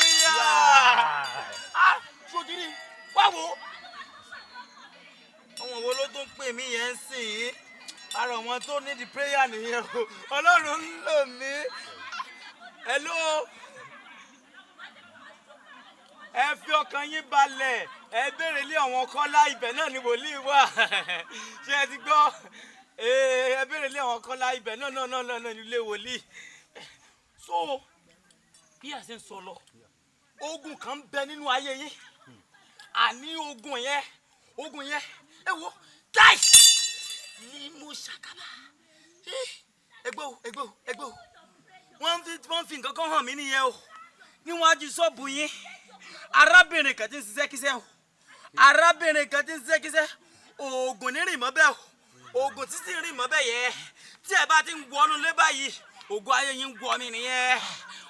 Ṣòkìrì, wá wo. Àwọn wo ló tún pè mí yẹn ń sìn? Ara wọn tó ní di prayer nìyẹn o. Ọlọ́run ń lò mí. Hello. Ẹ fi ọkàn yín balẹ̀. Ẹ béèrè lé àwọn Kọ́lá ibẹ̀ náà ni wòlíì wà. Ṣé ẹ ti gbọ́? Ẹ béèrè lé àwọn Kọ́lá ibẹ̀ náà ni ilé wòlíì. So bí a ṣe ń sọ lọ, ogun kan bẹ nínú ayé yín. Àní ogun yẹn, ẹ wo, guys, ni mo ṣàkàbà. Ẹgbẹ́ o. Wọ́n fi nǹkan kan hàn mí nìyẹn o. Níwájú ṣọ́ọ̀bù yín, arábìnrin kan tí ń ṣiṣẹ́ kíṣẹ́ o. Oògùn ní rìn mọ́ bẹ́ẹ̀ o. Oògùn títí rìn mọ́ bẹ́ẹ̀ yẹ. Tí ẹ bá ti ń wọnú lé báyìí, ògùn ayé yín ń wọ mi nìyẹn.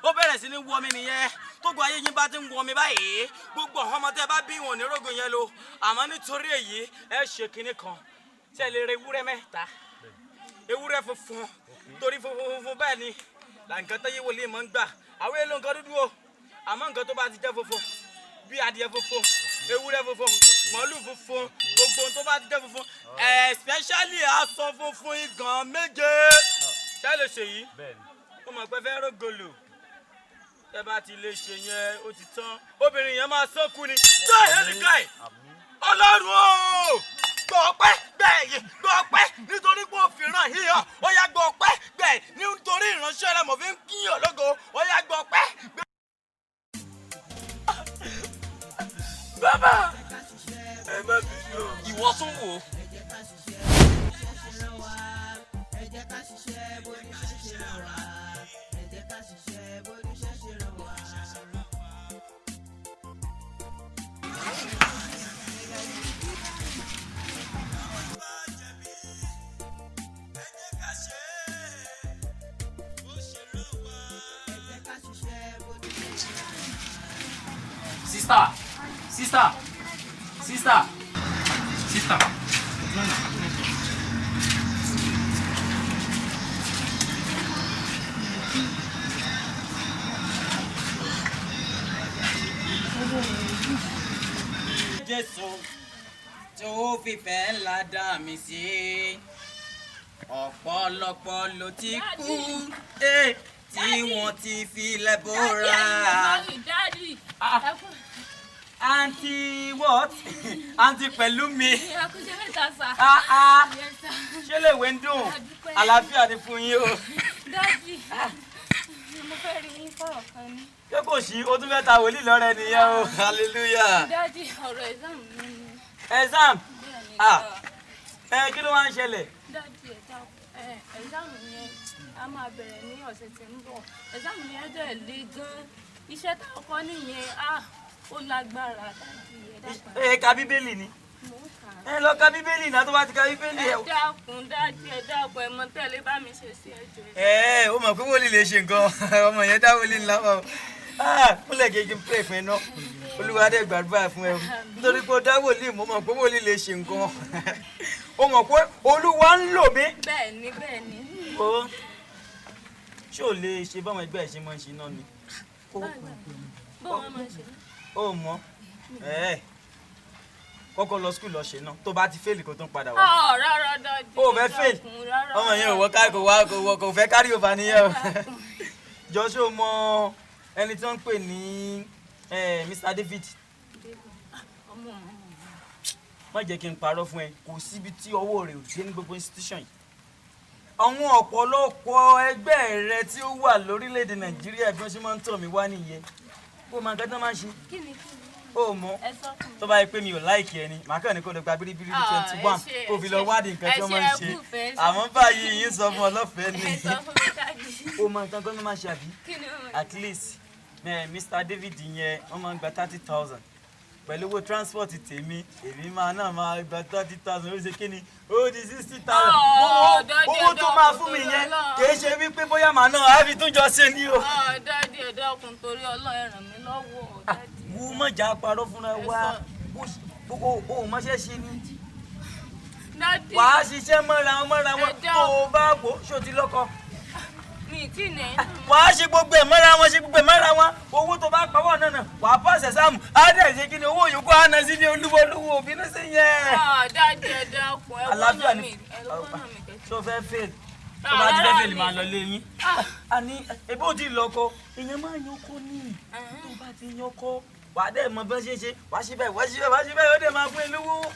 Ó bẹ̀rẹ̀ sí ní wọ mi nìyẹn. Tógun ayé yín bá ti ń wọ mi báyìí, gbogbo àwọn ọmọ tẹ́ bá bí wọn ní rógun yẹn lò. Àmọ́ nítorí èyí, ẹ ṣe kinní kan. Ṣé ẹ lè ra ewúrẹ́ mẹ́ta? Ewúrẹ́ funfun. Torí funfun bẹ́ẹ̀ ni làǹkan tó yé wòlíì mọ́ ń gbà. Àwọn èlò nǹkan dúdú o. Àmọ́ nǹkan tó bá ti jẹ́ funfun, bí adìẹ funfun, ewúrẹ́ funfun, màálù funfun, gbogbo tó bá ti jẹ́ funfun, especially aṣọ funfun igàn méje. Ṣé ẹ lè ṣe yìí? Ó mọ̀ pé fẹ́ rógolò. Ẹ bá ti lè ṣe yẹn, ó ti tán. Obìnrin yẹn máa sọ́kù ni. Jahélìkà. Ọlọ́run o! Gbọ́ ọpẹ́ gbẹ̀yìn, gbọ́ ọpẹ́ nítorí pé ó fi ràn yíyan. Ó yá gbọ́ ọpẹ́ gbẹ̀yìn nítorí ìránṣẹ́ rẹ̀ mọ̀ fi ń kíyàn lógo. Ó yá gbọ́ ọpẹ́ gbẹ̀yìn. Bàbá, ẹ má bínú. Ìwọ tún wò ó. Sister. Jésù, tó fìfẹ́ ńlá dá mi sí ọ̀pọ̀lọpọ̀ ló ti kú tí wọ́n ti filẹ̀ bóra. Aunty what? Aunty Pẹ̀lúmi. Ṣé lè wé ń dùn? Àlàáfíà ni fún yín o. Dádì, mo fẹ́ rí yín fọ̀rọ̀ kan ní. Ṣé kò sí o tún fẹ́ ta wòlíì lọ́rẹ nìyẹn o? Hallelujah. Dádì, ọ̀rọ̀ exam mi ni. Exam? Kí ló wá ń ṣẹlẹ̀? Dádì, exam yẹn a máa bẹ̀rẹ̀ ní ọ̀sẹ̀ tí ń bọ̀. Exam yẹn dẹ̀ le gan. Iṣẹ́ táwọn kọ́ nìyẹn ó lágbára dádì. Ka Bíbélì ni. Lọ ka Bíbélì náà tó bá ti ka Bíbélì ẹ. Ẹ dákun dádì, ẹ dákun ẹ mọ tẹ́lẹ̀ bá mi ṣe sí ẹjọ́. Ó mọ̀ pé wòlíì lè ṣe nǹkan ọmọ yẹn dá wòlíì ńlá wọn. Múlẹ̀ gègé pray fún ẹ náà Olúwa dẹ̀ gbàdúrà fún ẹ nítorí pé ó dá wòlíì mo mọ̀ pé wòlíì lè ṣe nǹkan. Ó mọ̀ pé Olúwa ń lò mí. Bẹ́ẹ̀ni. Ṣé o lè ṣe báwọn ẹgbẹ́ ẹ̀ ṣe máa ń ṣe náà ni? Báwọn máa ń ṣe náà. Ó mọ̀ kọ́kọ́ lọ skul lọ ṣe náà tó bá ti fail kó tó ń padà wá. Rárá dádì. Ó fẹ́ fail ọmọ yẹn ò wọ kò fẹ́ carry over nìyẹn o. Jọ ṣé o mọ ẹni tí wọ́n ń pè ní Mr. David? Má jẹ́ kí n parọ́ fún ẹ kò síbi tí ọwọ́ rẹ̀ ò dé ní gbogbo institution yìí. Àwọn ọ̀pọ̀lọpọ̀ ẹgbẹ́ rẹ tí ó wà lórílẹ̀‐èdè Nàìjíríà bí wọ́n ṣe máa ń tọ̀ mí wá nìyẹn. Kó máa gẹ́gẹ́ máa ń ṣe. Ó mọ̀ tó bá yẹ pé mi ò láìkì ẹni màá kàn ní kó lọ gba bíríbírí 21 kó fi lọ wádìí nǹkan tí wọ́n máa ń ṣe. Àmọ́ báyìí yín sọ fún ọlọ́fẹ̀ẹ́ ni. Ó máa nǹkan tó máa ṣe àbí? At least Mr. David yẹn wọ́n máa ń gba 30,000 pẹ̀lú owó transport tèmi èmi náà máa gba 30,000 ó ṣe kí ni ó di 60,000. Owó tó máa fún mi yẹn kì í ṣe wípé bóyá màá náà á fi tún jọ ṣe ni o. Dádì ẹ dákun torí Ọlọ́run ẹ ràn mí lọ́wọ́. Wú mọ̀jà parọ́ fúnra wa o mọ̀ṣẹ́ ṣe ni. Wàá ṣiṣẹ́ mọ́ra wọn tó o bá wò ṣó ti lọ́kọ. Wàá ṣe gbogbo ẹ̀ mọ́ra wọn owó tó bá pawọ́ náà wàá pàṣẹ sáàmù á dẹ̀ ṣe kí ni owó yòókù á ná sí ní olúwo òbí ní sí yẹn. Dádì ẹ dákun ẹ wọ́n mi tó fẹ́ fail tó bá ti fẹ́ fail máa lọ lé yín. Àní ebó ti lọ́kọ ìyẹn máa yan ọkọ ní tó bá ti yan ọkọ wàá dẹ̀ mọ bá ṣe wàá ṣe bẹ́ẹ̀ ó dẹ̀ máa fún ẹ lówó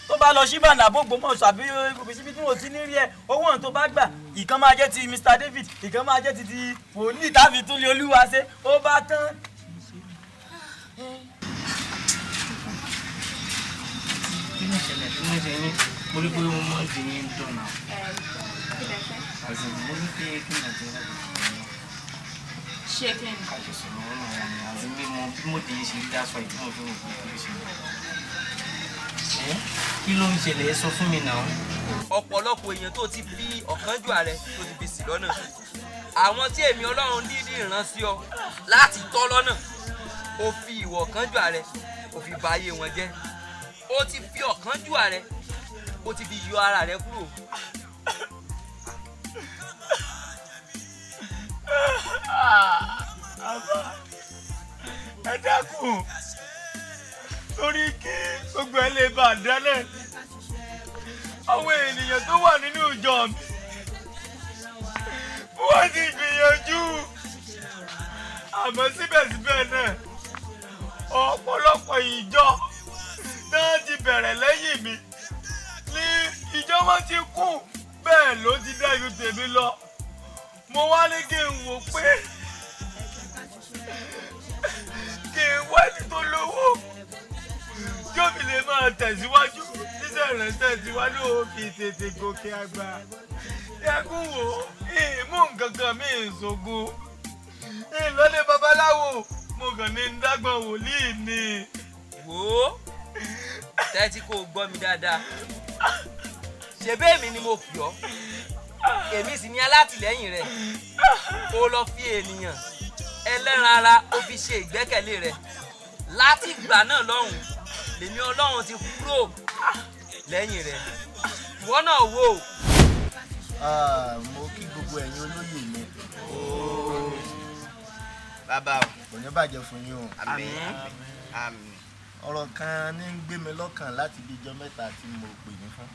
tó bá lọ síbànú àbógbòmọ̀ àbí síbi tí mo ti ní rí ẹ owó ọ̀hún tó bá gbà ìkan máa jẹ́ ti Mr. David ìkan máa jẹ́ ti wòlíì tàbí tún lé Olúwa ṣe ó bá tán. kí ló ṣe ní mo rí pé mo máa ń di ní dọ̀nà àti mo ní pé kí n àti ẹ̀rọ ṣe kí ni. àjọsọ̀rọ̀ wọn náà ni àti mímọ bí mo ti ṣe dá sọ ìdí mo fi wò pé kí ló ṣe kí ló ń ṣẹlẹ̀ sọ fún mi náà. Ọ̀pọ̀lọpọ̀ èèyàn tó ti fi ọ̀kánjúà rẹ tó ti fi ṣì lọ́nà àwọn tí èmi Ọlọ́run dídí rán sí ọ láti tọ́ lọ́nà ó fi ìwọ̀ ọ̀kánjúà rẹ ó fi bà ayé wọn jẹ́ ó ti fi ọ̀kánjúà rẹ ó ti fi yọ ara rẹ kúrò. Ẹ dákun torí kí gbogbo ẹ lè bá a dálẹ̀ àwọn ènìyàn tó wà nínú ìjọ mi wọ́n ti gbìyànjú àmọ́ síbẹ̀síbẹ̀ náà ọ̀pọ̀lọpọ̀ ìjọ náà ti bẹ̀rẹ̀ lẹ́yìn mi ní ìjọ wọn ti kún bẹ́ẹ̀ ló ti dá ju tèmi lọ mo wá ní kí n wò pé kí n wá ní tó lówó jóbi lè máa tẹ̀síwájú ṣíṣẹ́ ìrẹsẹ̀ síwájú òfin tètè gòkè àgbà ẹkún wò ìmú nǹkan kan mi ìṣògùn ìlọlé babaláwo mo kàn ní dágbọn wòlíì ni. wò ó tẹ́tí kò gbọ́ mi dáadáa ṣebí èmi ni mo pè ọ́ èmi sì ní alátìlẹ́yìn rẹ̀ ó lọ fi ènìyàn ẹlẹ́ran ara ó fi ṣe ìgbẹ́kẹ̀lé rẹ̀ láti ìgbà náà lọ́hùn lèmi Ọlọ́run ti kúrò lẹ́yìn rẹ̀ ìwọ náà wò ó. mo kí gbogbo ẹ̀yin olóyè mi. bàbá o. kò ní bàjẹ́ fún yín o. àmín àmín. ọ̀rọ̀ kan ní ń gbé mi lọ́kàn láti bí ijọ́ mẹ́ta tí mo pè ní fún.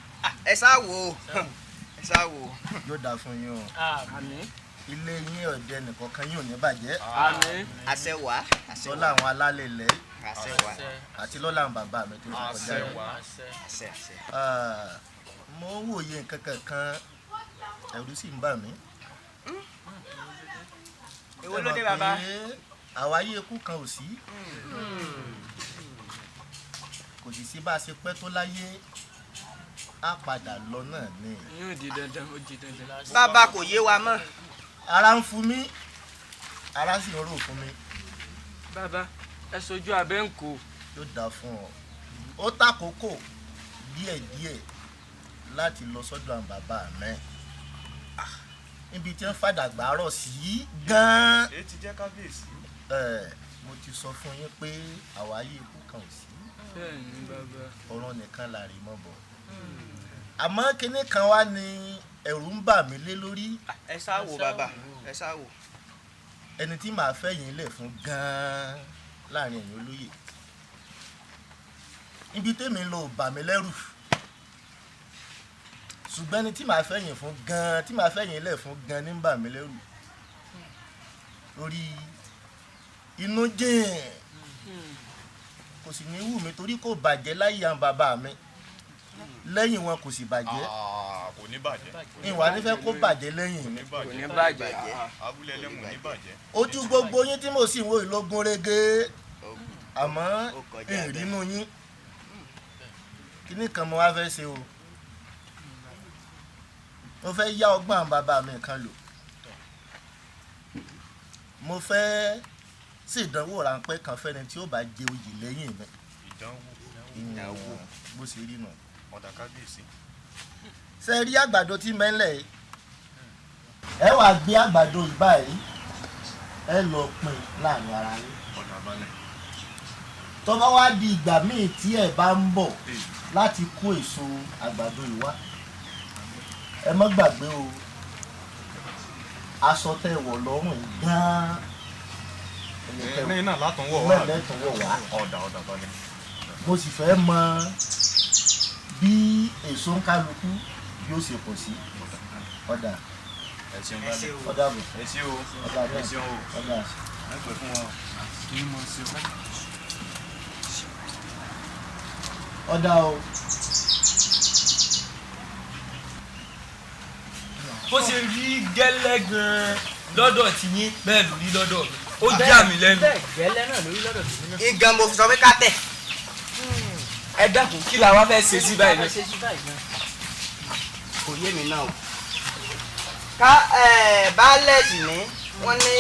ẹ sá wò ó ẹ sá wò ó. yóò dáa fún yín o. àmín. ilé yín ọ̀dẹ nìkankan yóò ní bàjẹ́. àmín. àṣẹ wà. lọ́la àwọn alálẹ̀ ilẹ̀ àṣẹ wà. àti lọ́la àwọn bàbá mi tó ti kọjá rẹ̀. àṣẹ àṣẹ. mo ń wòye nǹkan kankan ẹ̀rù sì ń bà mí. èwo ló dé bàbá. àwáyé ikú kan ò sí. kò sì sí bá a ṣe pẹ́ tó láyé á padà lọ náà ni. yóò di dandan ó di dandan. bàbá kò yé wa mọ́. ara ń fún mi ara sì ń rò fún mi. bàbá ẹ sojú abẹ́ ń kó. yóò dáa fún ọ. ó tàkókò díẹ̀díẹ̀ láti lọ sọ́dọ̀ àwọn bàbá mi. níbi tí wọ́n fàdàgbà rọ̀ sí gan-an. èyí ti jẹ́ kábíyèsí. mo ti sọ fún yín pé àwáyé ikú kan ò sí. bẹ́ẹ̀ni bàbá. ọ̀rọ̀ nìkan là rí mọ́ bọ̀. àmọ́ kinní kan wá ní ẹ̀rù ń bà mí lé lórí. ẹ sá wò bàbá ẹ sá wò. ẹni tí màá fẹ́ yín lẹ̀ fún gan-an láàrin ẹ̀yin olóyè. ibi tèmi ń lọ ò bà mí lẹ́rù. ṣùgbọ́n ẹni tí màá fẹ́ yín fún gan-an tí màá fẹ́ yín lẹ̀ fún gan-an ní ń bà mí lẹ́rù. lórí inú jìn kò sì ní wù mí torí kò bàjẹ́ láyé àwọn bàbá mi lẹ́yìn wọn kò sì bàjẹ́. kò ní bàjẹ́. ìwà nífẹ̀ẹ́ kó bàjẹ́ lẹ́yìn mi. kò ní bàjẹ́. abúlé ẹlẹ́mù ní bàjẹ́. ojú gbogbo yín tí mo sì ń wo ìlógún rege àmọ́ ìrínú yín kíní kan mo wá fẹ́ ṣe o. mo fẹ́ yá ọgbọ́n àwọn bàbá mi kan lò. mo fẹ́ ṣèdánwò ráńpẹ́ kan fẹ́ni tí ó bá jẹ oyè lẹ́yìn mi. ìdánwò bó ṣe rí nù. ọ̀dà kábíyèsí. ṣe rí àgbàdo tí mẹ́lẹ̀ yìí ẹ wàá gbé àgbàdo yìí báyìí ẹ lọ pín láàrin ara yín. ọ̀dà balẹ̀. tó bá wá di ìgbà míì tí ẹ bá ń bọ̀ láti kó èso àgbàdo yìí wá ẹ má gbàgbé o aṣọ tẹ wọ̀ lọ́rùn yìí gan-an lẹ́yìn náà látún wọ̀ wá. mẹ́lẹ̀ tún wọ̀ wá. ọ̀dà balẹ̀. mo sì fẹ́ mọ bí èso ń kálukú yóò ṣe pọ̀ sí. ọ̀dà ẹ ṣeun balẹ̀. ọ̀dà bò. ẹ ṣe o. ọ̀dà ẹ ṣeun o. ọ̀dà. ẹ pẹ̀ fún wọn. kí ni mo ṣe o. ọ̀dà o. bó ṣe rí gẹ́lẹ́ gan-an lọ́dọ̀ tiyín bẹ́ẹ̀ ló rí lọ́dọ̀ mi ó já mi lẹ́nu. bẹ́ẹ̀ gẹ́lẹ́ náà lórí lọ́dọ̀ tèmi náà. igan mo fi sọ pé ká tẹ̀. ẹ dákun kí la wá fẹ́ ṣe sí báyìí náà. kò yé mi náà o. ká baálẹ̀ sì ní wọ́n ní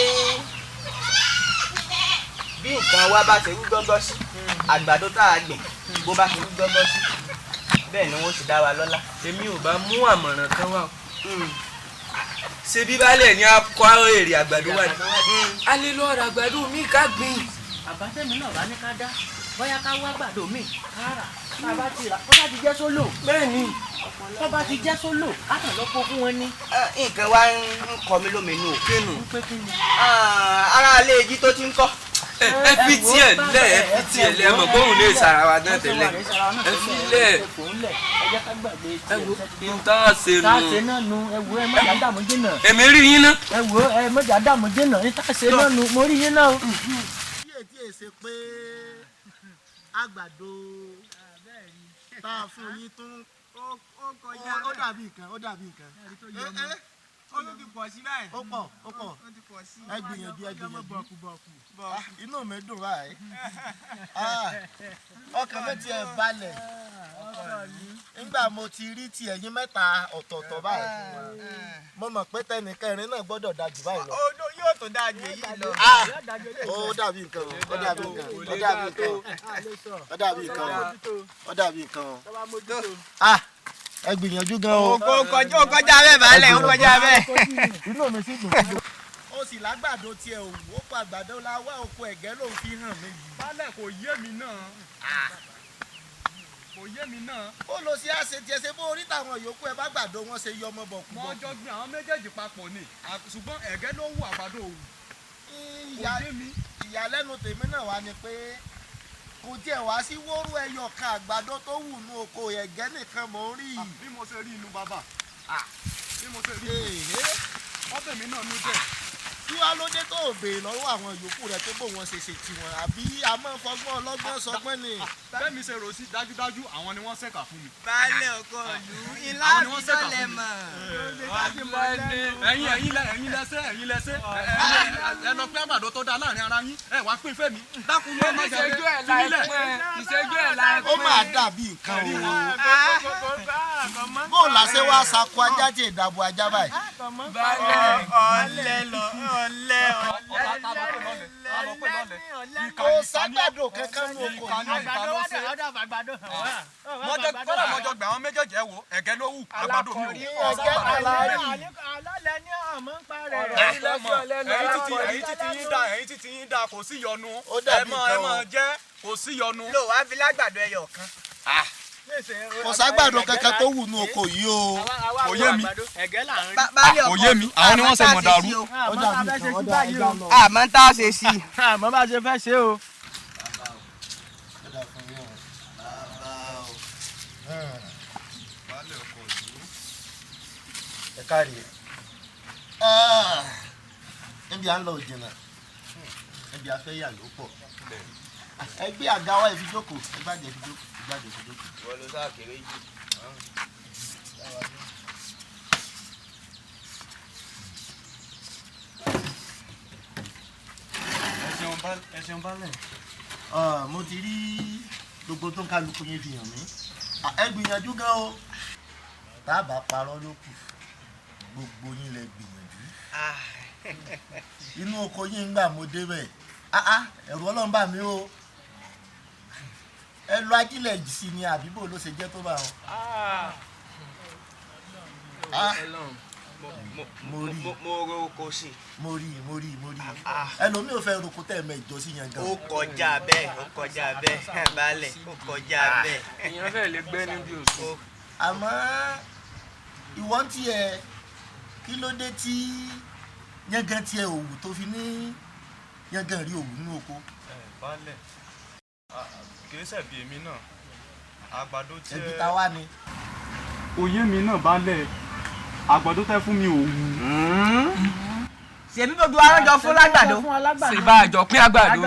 bí nǹkan wa bá ṣe wú gọ́gọ́ sí àgbàdo tá a gbìn bó bá ṣe wú gọ́gọ́ sí bẹ́ẹ̀ ni wọ́n sì dá wa lọ́lá. èmi ò bá mú àmọ̀ràn kan wá o. ṣe bí baálẹ̀ ni a kọ́ èrè àgbàdo wa ni a lè lọ ra àgbàdo mi ká gbìn. àbátẹ́mi náà bá ní ká dá bóyá ká wá àgbàdo mi ká rà tá a bá ti rà tó bá ti jẹ́ sólò. bẹ́ẹ̀ ni tó bá ti jẹ́ sólò á kàn lọ́pọ̀ fún wọn ní. nǹkan wa ń kọ mí lóminú o. kínu. ń pé kí ni. ara ilé ejì tó ti ń kọ́. ẹ fi tiẹ̀ lẹ̀ ẹ fi tiẹ̀ lẹ̀ mọ̀ bóun lè sara wa náà tẹ́lẹ̀ ẹ fi lẹ̀ ẹ wo n tá a ṣe nù. tá a ṣe náà nu ẹ wo ẹ mọ̀jà dààmú jìnnà. èmi rí yín náà. ẹ wo ẹ mọ̀jà dààmú jìnnà ní tá a ṣe náà nu mo rí yín náà. tí ètí èsè pé àgbàdo tá a fún yín tún ó dàbí nǹkan ó dàbí nǹkan. ó ló ti pọ̀ sí báyìí. ó pọ̀ ó pọ̀ ẹ gbìyànjú ẹ gbìyànjú inú mi dùn báyìí ọkàn mi tiẹ̀ balẹ̀ nígbà mo ti rí ti ẹ̀yin mẹ́ta ọ̀tọ̀ọ̀tọ̀ báyìí mo mọ̀ pé tẹnìkẹrin náà gbọ́dọ̀ dájú báyìí lọ. odò yóò tó dájú èyí lọ. ó dàbí nǹkan ó dàbí nǹkan ó dàbí nǹkan ó dàbí nǹkan ó dàbí nǹkan ẹ gbìyànjú gan o. ó kọjá bẹ́ẹ̀ baálẹ̀ ó kọjá bẹ́ẹ̀. inú mi sì dùn. ó sì lágbàdo tiẹ̀ òwú ó kó àgbàdo láwá oko ẹ̀gẹ́ ló ń fi hàn mí yìí. baálẹ̀ kò yé mi náà. kò yé mi náà. ó lọ sí àṣẹ tiẹ̀ ṣe bó orí táwọn yòókù ẹ bá gbàdo wọn ṣe yọ ọmọ bọ̀ kú bọ̀. wọ́n jọ gbin àwọn méjèèjì papọ̀ ni ṣùgbọ́n ẹ̀gẹ́ ló wù àgbàdo òwú. ìyàlẹ́nu tèmi náà wá ni pé kò tiẹ̀ wá sí wóró ẹyọ kan àgbàdo tó wù nú oko ẹ̀gẹ́ nìkan mò ń rí. bí mo ṣe rí inú bàbá bí mo ṣe rí ọbẹ̀ mi náà ló jẹ́. tí wàá ló dé tó o béèrè lọ́wọ́ àwọn yòókù rẹ pé bó wọn ṣe ṣe tiwọn àbí àmọ́ fọgbọ́n ọlọ́gbọ́n sọgbọ́n ni. bẹ́ẹ̀ mi ṣe rò sí dájúdájú àwọn ni wọ́n ṣèkà fún mi. baálé ọkọ ìlú ilá àfijọ́lẹ̀ mọ̀. ẹ̀yin lẹ́sẹ̀ ẹ lọ pé àgbàdo tó dáa láàrin ara yín ẹ wá pín fẹ́mi dákun ló má jẹ́ ìṣẹ́jú ẹ̀ láìpẹ́. ó máa dàbí nǹkan o bó o làṣẹ wá sako ajá tí ìdàbò ajá báyìí. kò ságbàdo kankan ní oko mọ́jọ gbà àwọn méjèèjì ẹ wò ẹ̀gẹ́ ló wù àgbàdo mi ò. ẹ̀yin títí yín dá kò sí yọnu ẹ mọ̀ jẹ́ kò sí yọnu. lò wá fi lágbàdo ẹyọ kan. kò ságbàdo kankan tó wù ní oko yìí o. kò yé mi kò yé mi àwọn ni wọ́n ṣe mọ̀ dàrú. àmọ́ tá a ṣe sí i. àmọ́ bá a ṣe fẹ́ ṣe o. ẹ káàrí níbi à ń lọ òjìnà níbi afẹ́ yà ló pọ̀ ẹ gbé àga wa ẹ fi jókòó ẹ gbàjẹ́ fi jókòó ẹ gbàjẹ́ fi jókòó. wọ́n lọ sáà kéré jù. ẹ ṣeun balẹ̀. mo ti rí gbogbo tó ń kálukú yín fi hàn mí ẹ gbìyànjú gan o tá a bá parọ́ ló kù gbogbo yín lẹ gbìyànjú inú oko yín gbà mo débẹ̀ ẹ̀rù ọlọ́run bà mí o ẹ lọ ajílẹ̀ sí ni àbíbò ló ṣe jẹ́ tó bá wọn. mo ro oko sí. mo rí ẹlòmíì ò fẹ́ roko tẹ́ ẹ̀ mẹ́jọ sí yẹn gan. ó kọjá bẹ́ẹ̀ balẹ̀ ó kọjá bẹ́ẹ̀. èèyàn fẹ́ẹ̀ lè gbẹ́ níbi òsùn. àmọ́ ìwọ ń tiẹ̀ kí ló dé tí yẹngàn tiẹ̀ òwú tó fi ní yẹngàn rí òwú nínú oko. balẹ̀ kìí ṣẹ̀bi èmi náà àgbàdo tí ẹbí ta wá ni. òye mi náà balẹ̀ àgbàdo tẹ́ fún mi ò wù. ṣèbí gbogbo arájọ fún lágbàdo. ṣe bá àjọ pín àgbàdo.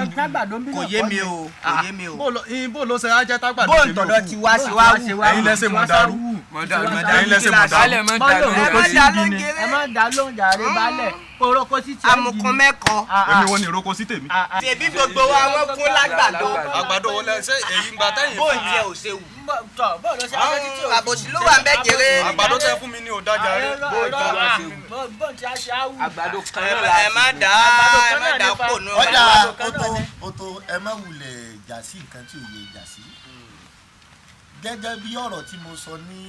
kò yé mi o kò yé mi o. bó ló ṣe ajẹ́ tágbàdo bó ń tọ̀dọ̀ ti wá sí wá wù. ẹ̀yin lẹ́sẹ̀ mọ̀ dàrú ẹ̀yin lẹ́sẹ̀ mọ̀ dàrú. ẹ má dá lóhùn jàre balẹ̀ oroko sí ti amukun mẹ́kọ. èmi wo ni ìroko sí tèmi. ṣèbí gbogbo wa wọ́n fún lágbàdo. àgbàdo wo lẹ ṣe èyí ń gba tẹ́yìn bó ń jẹ ò ṣe wù. àbòsí ló wà ń bẹ́ jèrè. àgbàdo tẹ́ fún mi ní òdájà rẹ. àgbàdo kan ẹ má dá pò nù. ọjà oto ẹ má wulẹ̀ jà sí nǹkan tí ò yẹ jà sí. gẹ́gẹ́ bí ọ̀rọ̀ tí mo sọ ní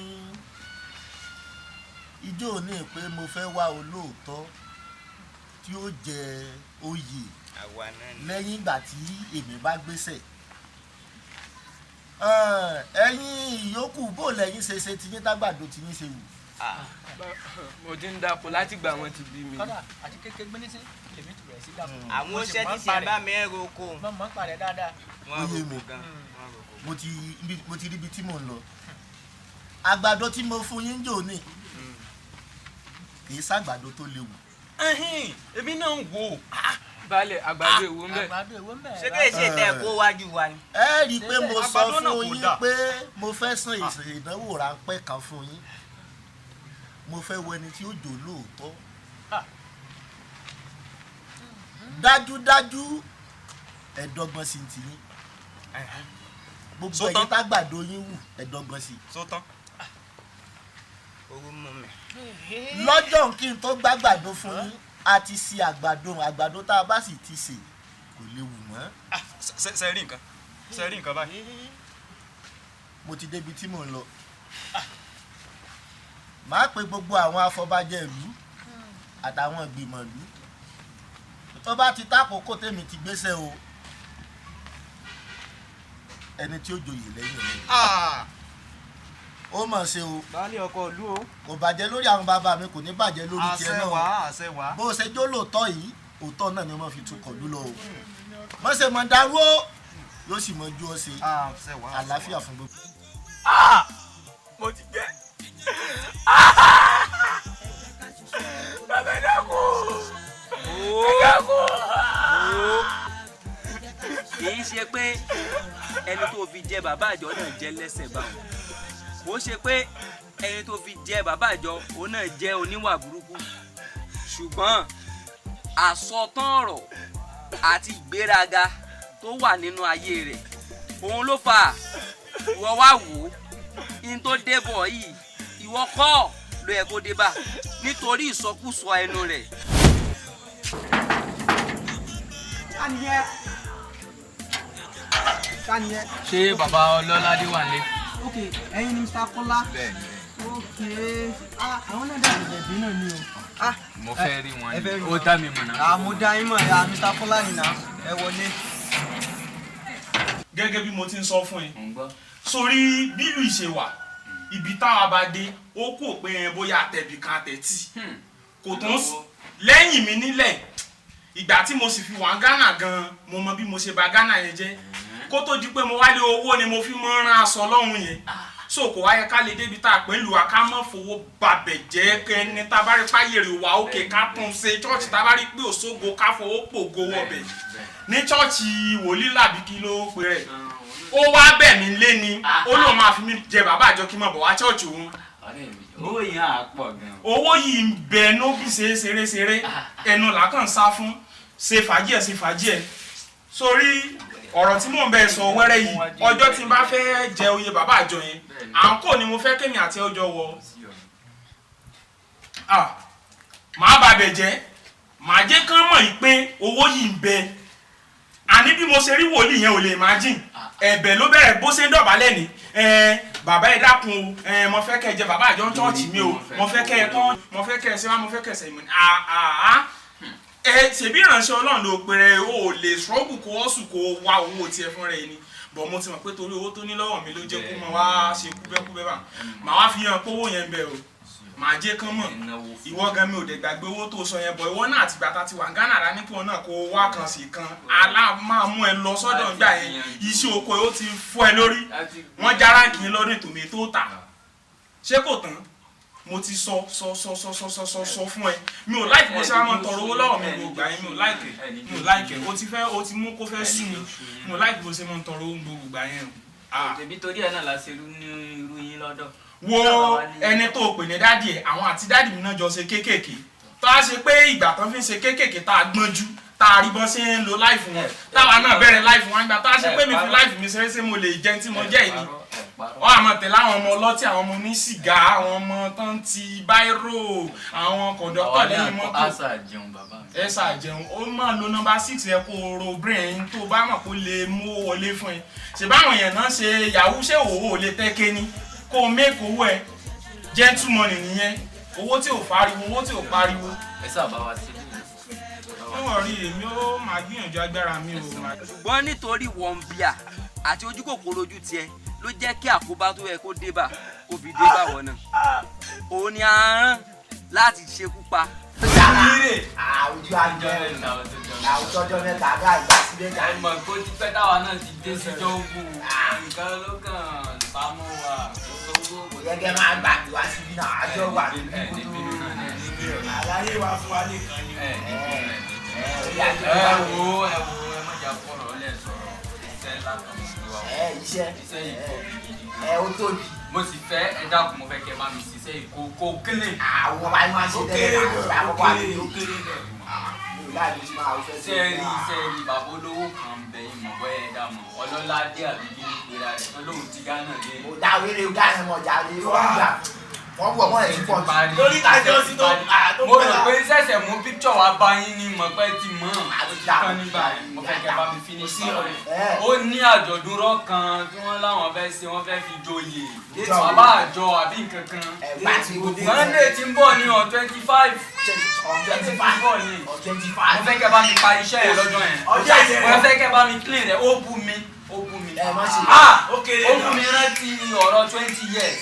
ijó ní pé mo fẹ́ wá olóòótọ́ tí ó jẹ oyè lẹ́yìn ìgbà tí èmi bá gbéṣẹ̀. ẹ̀yin ìyókù bó lẹ́yìn ṣe ṣe tiyín tágbàdo tiyín ṣe wù. mo ti ń dapò láti gbà wọn ti bí mi. àti kékeré gbé ní sí èmi tù rẹ̀ sí dapò. àwọn oṣẹ́ ti ṣe bá mi ẹ̀rọ oko. mo mọ̀ ń parẹ́ dáadáa. ó yé mi mo ti rí ibi tí mò ń lọ. àgbàdo tí mo fún yín jò ní kì í ṣàgbàdo tó léwu. èmi náà ń wò. balẹ̀ àgbàdo èwo ń bẹ. ṣé kí èsì tẹ kó wájú wa ni. ẹ rí i pé mo sọ fún yín pé mo fẹ́ san èsì ìdánwò ráńpẹ́ kan fún yín mo fẹ́ wo ẹni tí ó jò lóòótọ́ dájúdájú ẹ̀dọ́gbọ́n sí ti yín gbogbo ẹ̀yin tágbàdo yín wù ẹ̀dọ́gbọ́n sí. owó mú mi. lọ́jọ́ kí n tó gbàgbàdo fún yín a ti ṣe àgbàdo tá a bá sì ti ṣe kò léwu mọ́. ṣe rí nǹkan báyìí. mo ti débi tí mò ń lọ. màá pe gbogbo àwọn afọbajẹ ìlú àtàwọn ìgbìmọ̀ ìlú tó bá ti tákòókò tèmi ti gbéṣẹ́ o ẹni tí ó joyè lẹ́yìn rẹ̀ ó mọ̀ ṣe o. baálé ọkọ ìlú o. kò bàjẹ́ lórí àwọn bàbá mi kò ní bàjẹ́ lórí tiẹ̀ náà. àṣẹ wá. bó o ṣe jó lóòótọ́ yìí òótọ́ náà ni wọ́n fi tukọ̀ lú lọ o. wọ́n ṣe mọ̀ dàrú o yóò sì mọjú ọ ṣe àlàáfíà fún gbogbo. mo ti jẹ́ bàbá ẹ dákun kì í ṣe pé ẹni tó fi jẹ bàbá àjọ náà jẹ lẹ́sẹ̀ báwọn kò ṣe pé ẹni tó fi jẹ bàbá àjọ òun náà jẹ oníwà burúkú ṣùgbọ́n àsọtán ọ̀rọ̀ àti ìgbéraga tó wà nínú ayé rẹ̀ òun ló fà á ìwọ wá wò ó in tó débọ̀ yìí ìwọ kọ́ ló yẹ kó débà nítorí ìsọkúsọ ẹnu rẹ̀. ṣé bàbá ọlọ́ládé wà nílé. ok ẹ̀yin ni Mr. Kọ́lá. bẹ́ẹ̀ni. ok àwọn náà dàbí ẹbí náà ni o. mo fẹ́ rí wọn ni ó dá mi mọ̀ náà. mo dá yín mọ̀ ya Mr. Kọ́lá nìyà ẹ wọlé. gẹ́gẹ́ bí mo ti ń sọ fún ẹ sórí bílù ìṣe wà ibi táwa bá dé ó kò pé bóyá àtẹ̀bí kan àtẹ̀tì kò tó ń lẹ́yìn mi nílẹ̀ ìgbà tí mo sì fi wà Ghana gan mo mọ bí mo ṣe bà Ghana yẹn jẹ́ kó tó di pé mo wálé owó ni mo fi mọ́ rán aṣọ lọ́hùn yẹn so kò wáyé ká lè débi tá a pè ń lù wá ká mọ́ fowó babẹ̀ jẹ́ kẹ́ni tá a bá rí páyèrè wà òkè ká tún ṣe chọ́ọ̀chì tá a bá rí pé òṣogo ká fowó pògo wọ̀bẹ̀ ní chọ́ọ̀chì wòlíì làbí kí ló pe rẹ̀ ó wá bẹ̀ mí lé ni ó lóun máa fi mí jẹ bàbá àjọ kí n máa bọ̀ wá chọ́ọ̀chì òun. owó yìí á pọ̀ gan. owó yìí ń bẹ nóbì ṣeré ẹnu làákàn sá fún ṣe fàájì ẹ̀ sórí ọ̀rọ̀ tí mò ń bẹ sọ wẹ́rẹ́ yìí ọjọ́ tí n bá fẹ́ jẹ oyè bàbá àjọ yẹn àǹkó ni mo fẹ́ kémi àti ọjọ́ wọ màá bàbẹ̀ jẹ́ màá jẹ́ kán mọ̀ yìí pé owó yìí ń bẹ àní bí mo ṣe rí wòlíì yẹn ò lè imagine ẹ̀bẹ̀ ló bẹ̀rẹ̀ bó ṣe ń dọ̀bálẹ̀ ni bàbá ẹ dákun o mo fẹ́ kẹ́ ẹ jẹ bàbá àjọ chọ́ọ̀chì mi o mo fẹ́ kẹ́ ẹ tán mo fẹ́ kẹ́ ẹ ṣe wá mo fẹ́ kẹ́ ẹ ṣe ìmọ̀ ni ṣèbí ìránṣẹ́ Ọlọ́run ló pèrè o lè ṣọ́ọ̀bù kó ọ̀sùn kó wá owó tiẹ̀ fún rẹ̀ ni bọ̀ mo ti mọ̀ pé torí owó tó ní lọ́wọ́ mi ló jẹ́ kó máa wá ṣe kúbẹ́kúbẹ́ bá màá wá fi hàn pé owó yẹn bẹ̀ o màá jẹ́ kán mọ̀ ìwọ gan mi ò dẹ̀ gbàgbé owó tó sọ yẹn bọ̀ ìwọ náà àtìgbà tá ti wà Ghana rà nípò náà kó wá kan sí kan máa mú ẹ lọ sọ́dọ̀ nígbà yẹn iṣẹ́ oko ó ti fọ́ ẹ lórí wọ́n já ránkì yín lọ́dún tòmí tó tà ṣé kò tán mo ti sọ fún ẹ mi ò láìkì bó ṣe wá máa tọrọ owó lọ́wọ́ mi gbogbo àyẹn mi ò láìkì o ti mú kó fẹ́ sùn mi ò láìkì bó ṣe máa tọrọ owó gbogbo àyẹn o. tèmi torí ẹ náà la ṣe ní irú yín lọ́dọ̀. wo ẹni tó pè ní dádì ẹ àwọn àti dádì mi náà jọ ṣe kéékèèké tó a ṣe pé ìgbà tán fi ń ṣe kéékèèké tá a gbọ́njú tá a rí bọ́n ṣe ń lo láìfù wọn táwa náà bẹ̀rẹ̀ láìfù wọn gbà tá a ṣe pé mi fi láìfù mi ṣeré ṣé mo lè jẹun tí mo jẹ́ ìní wọ́n àmọ́ tẹ̀lé àwọn ọmọ ọlọ́tí àwọn ọmọ onísìgá àwọn ọmọ tó ń ti báírò àwọn kọ̀ǹdọ́tọ̀ lẹ́yìn mọ́tò ẹ ṣàjẹun ó máa lo nọ́mbà 6 ẹ kó ro brain tó bá mọ̀ kó lè mú wọlé fún ẹ ṣe báwọn èèyàn náà ṣe yahoo ṣé òwò lè tẹ́kẹ́ ni kó o make owó ẹ gentle money nìyẹn owó tí ò pariwo ẹ sábà wá sí níwọ̀n rí èmi ó máa gbìyànjú agbára mi o. ṣùgbọ́n nítorí wọ̀nbíà àti ojú kòkòrò ojú tiẹ̀ ló jẹ́ kí àkóbá tó yẹ kó débà kó fi débà wọ̀ náà òun ni a rán láti ṣekú pa. ojú àjọ àwùjọ ọjọ́ mẹ́ta àgbà ìgbà sílẹ̀ jà. ẹ̀mọ̀ kó ti pẹ́ táwa náà ti dé síjọ́ ogun nǹkan ló kàn sámú wa. kò yẹ kẹ́ máa gbàgbé wá síbí náà àjọ wà níbí kó tó àlàyé wa fún wa nìkan ni. ẹ wo ẹ mọ̀jà fọ̀rọ̀ lẹ̀ sọ̀rọ̀ iṣẹ́ látọ̀ iṣẹ́ ó tóbi. mo sì fẹ́ ẹ dákun mo fẹ́ kẹ́ bá mi ṣiṣẹ́ ìkókó kélé. àwọn ọba yín máa ṣe tẹ́lẹ̀ náà àkọ́kọ́ àti ó kéré náà. sẹ́ẹ̀rì bàbá olówó kan bẹ ìmọ̀ bọ́ ẹ̀ dà mọ́ ọlọ́ládé àbí kí ní pera rẹ̀ tó lóun ti Ghana dé. mo dá wéré Ghana mọ̀ jáde wọ́n gbà wọ́n bọ̀ mọ́ ẹ̀sìn pọ̀ jù. lórí ìdájọ́ sí tó mo rò pé ṣẹ̀ṣẹ̀ mú píkṣọ̀ wá bá yín ní mọ̀ pé ti mọ̀ àtúntàn nígbà mo fẹ́ kẹ́ bá mi fi ní sí ọ̀rẹ́. ó ní àjọ̀dún rọ́ kan tí wọ́n láwọn fẹ́ ṣe wọ́n fẹ́ fi joyè bàbá àjọ àbí nǹkan kan. Sunday ti ń bọ̀ ní on 25. mo fẹ́ kẹ́ bá mi parí iṣẹ́ yẹn lọ́jọ́ yẹn. mo fẹ́ kẹ́ bá mi clean rẹ̀ ó bú mi. ó bú mi rántí ọ̀rọ̀ 20 years.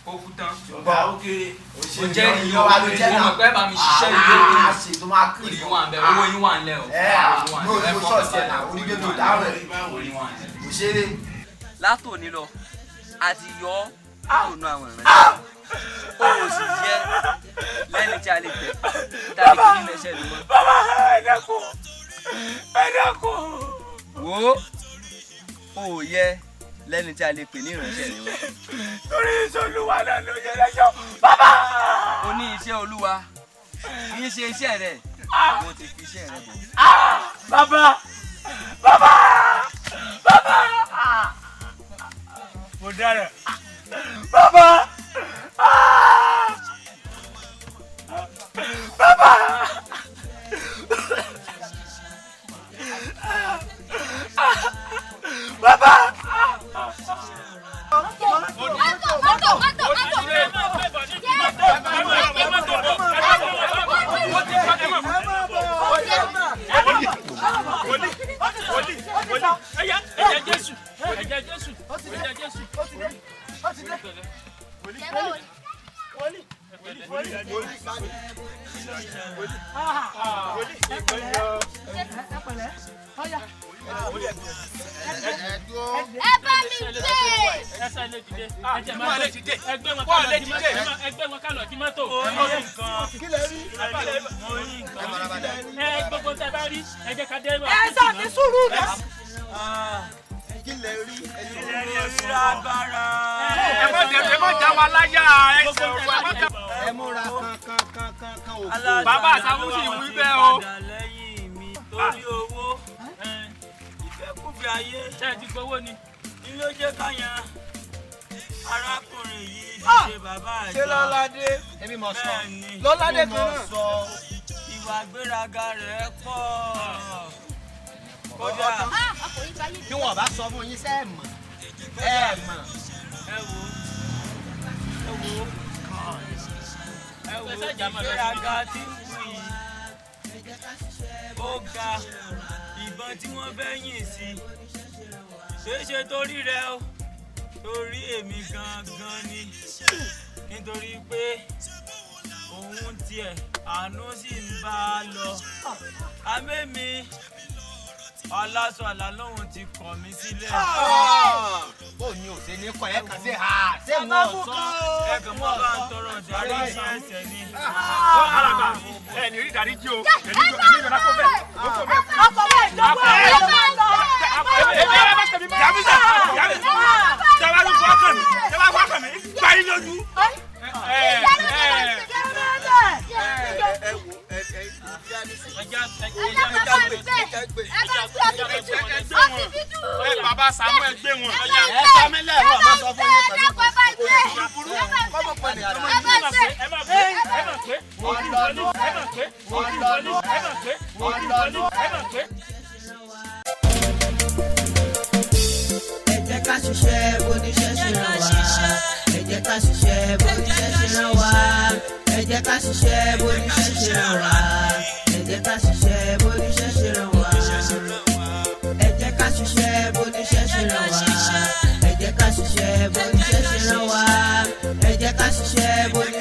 kó kú tán. Ṣùgbọ́n ó kéré. Mo jẹ́ ìyọ̀ wa ló jẹ́ náà. Mo mọ̀ pé bá mi ṣiṣẹ́ ìwé mi. A ṣe tó máa kiri. Owó yín wà ń bẹ̀, owó yín wà ń lẹ̀ o. Mo ṣọ́ọ̀ṣì ẹ̀ náà, onígbé mi ò dáhùn ẹ̀. Kò ṣeré. Látòní lọ, a ti yọ ọ́ kúrò àwọn ìrìnàjò. O ò sì yẹ lẹ́ni tí a lè tẹ̀ tàbí kí nílẹ̀ ṣẹ́ ni mọ́. Bàbá ẹ dákun. Ẹ dákun. Wo o ò yẹ lẹ́ni tí a lè pè ní ìránṣẹ́ ni wọ́n. Torí iṣẹ́ olúwa náà ló yẹ lẹ́jọ́. Bàbá. O ní iṣẹ́ olúwa kì í ṣe iṣẹ́ rẹ̀. Mo ti fi iṣẹ́ rẹ̀ bọ̀. Bàbá. Bàbá. Bàbá. Mo dára. Bàbá. Bàbá. Bàbá. Ẹgbẹ́ wọn kálọ̀ di mọ́tò. Gbogbo tẹ bá rí ẹ jẹ́ ká dé. Ẹ sá ní sùúrù náà. Kí lẹ rí agbára. Ẹ má já wa láyà ẹsẹ̀ òru ẹ má já. Ẹ múra kankan òkú. Bàbá àsàmú sì wí bẹ́ẹ̀ o. Torí owó ìfẹ́kùfẹ́ ayé. Ṣé ẹ ti gbowó ni? Ní ló jẹ́ káyàn arákùnrin yìí ṣe bàbá àjọ. Ṣé Lọ́ládé? Èmi mọ̀ sọ. Lọ́ládé kan náà. Ìwà gbéraga rẹ̀ pọ̀. Kódà bí wọn bá sọ fún yín sẹ́ ẹ̀ mọ̀. Ẹ wo ìgbéraga tí ń kú yìí. Ó ga ìbọn tí wọ́n fẹ́ yìn sí. Ṣé torí rẹ o? Torí èmi gangan ni. Nítorí pé òun tiẹ̀ àánú sì ń bá a lọ. Àmẹ́mi aláṣọ àlá lóhun ti kọ̀ mí sílẹ̀. Bó ni ò ṣe ní kọ́ ẹ kàn sí ha ṣé wọ́n sọ. Ẹ kàn mọ́ bá ń tọrọ ìdarí sí ẹsẹ̀ ni. Alàgbà ẹ ní rí ìdarí jí o. Ẹ̀mí ìjọba kò bẹ́ẹ̀. Ọkọ̀ bẹ́ẹ̀ ìjọba ẹ̀ lọ. Yàmísà jàwá ló fọ́ ọkàn mi jàwá fọ́ ọkàn mi gbà yín lójú. Bàbá Sàámú ẹ gbé wọn. Ẹ sọ mí lẹ́rọ máa sọ fún yín pẹ̀lú ẹ jẹ́ ká ṣiṣẹ́ bóníṣẹ́ ṣe ràn wá. Ẹ jẹ́ ká ṣiṣẹ́ bóníṣẹ́ ṣe ràn wá. Ẹ jẹ́ ká ṣiṣẹ́ bóníṣẹ́ ṣe ràn wá. Ẹ jẹ́ ká ṣiṣẹ́ bóníṣẹ́ ṣe ràn wá. Ẹ jẹ́ ká ṣiṣẹ́ bóníṣẹ́ ṣe ràn wá. Ẹ jẹ́ ká ṣiṣẹ́ bóníṣẹ́ ṣe ràn wá. Ẹ jẹ́ ká ṣiṣẹ́ bóníṣẹ́.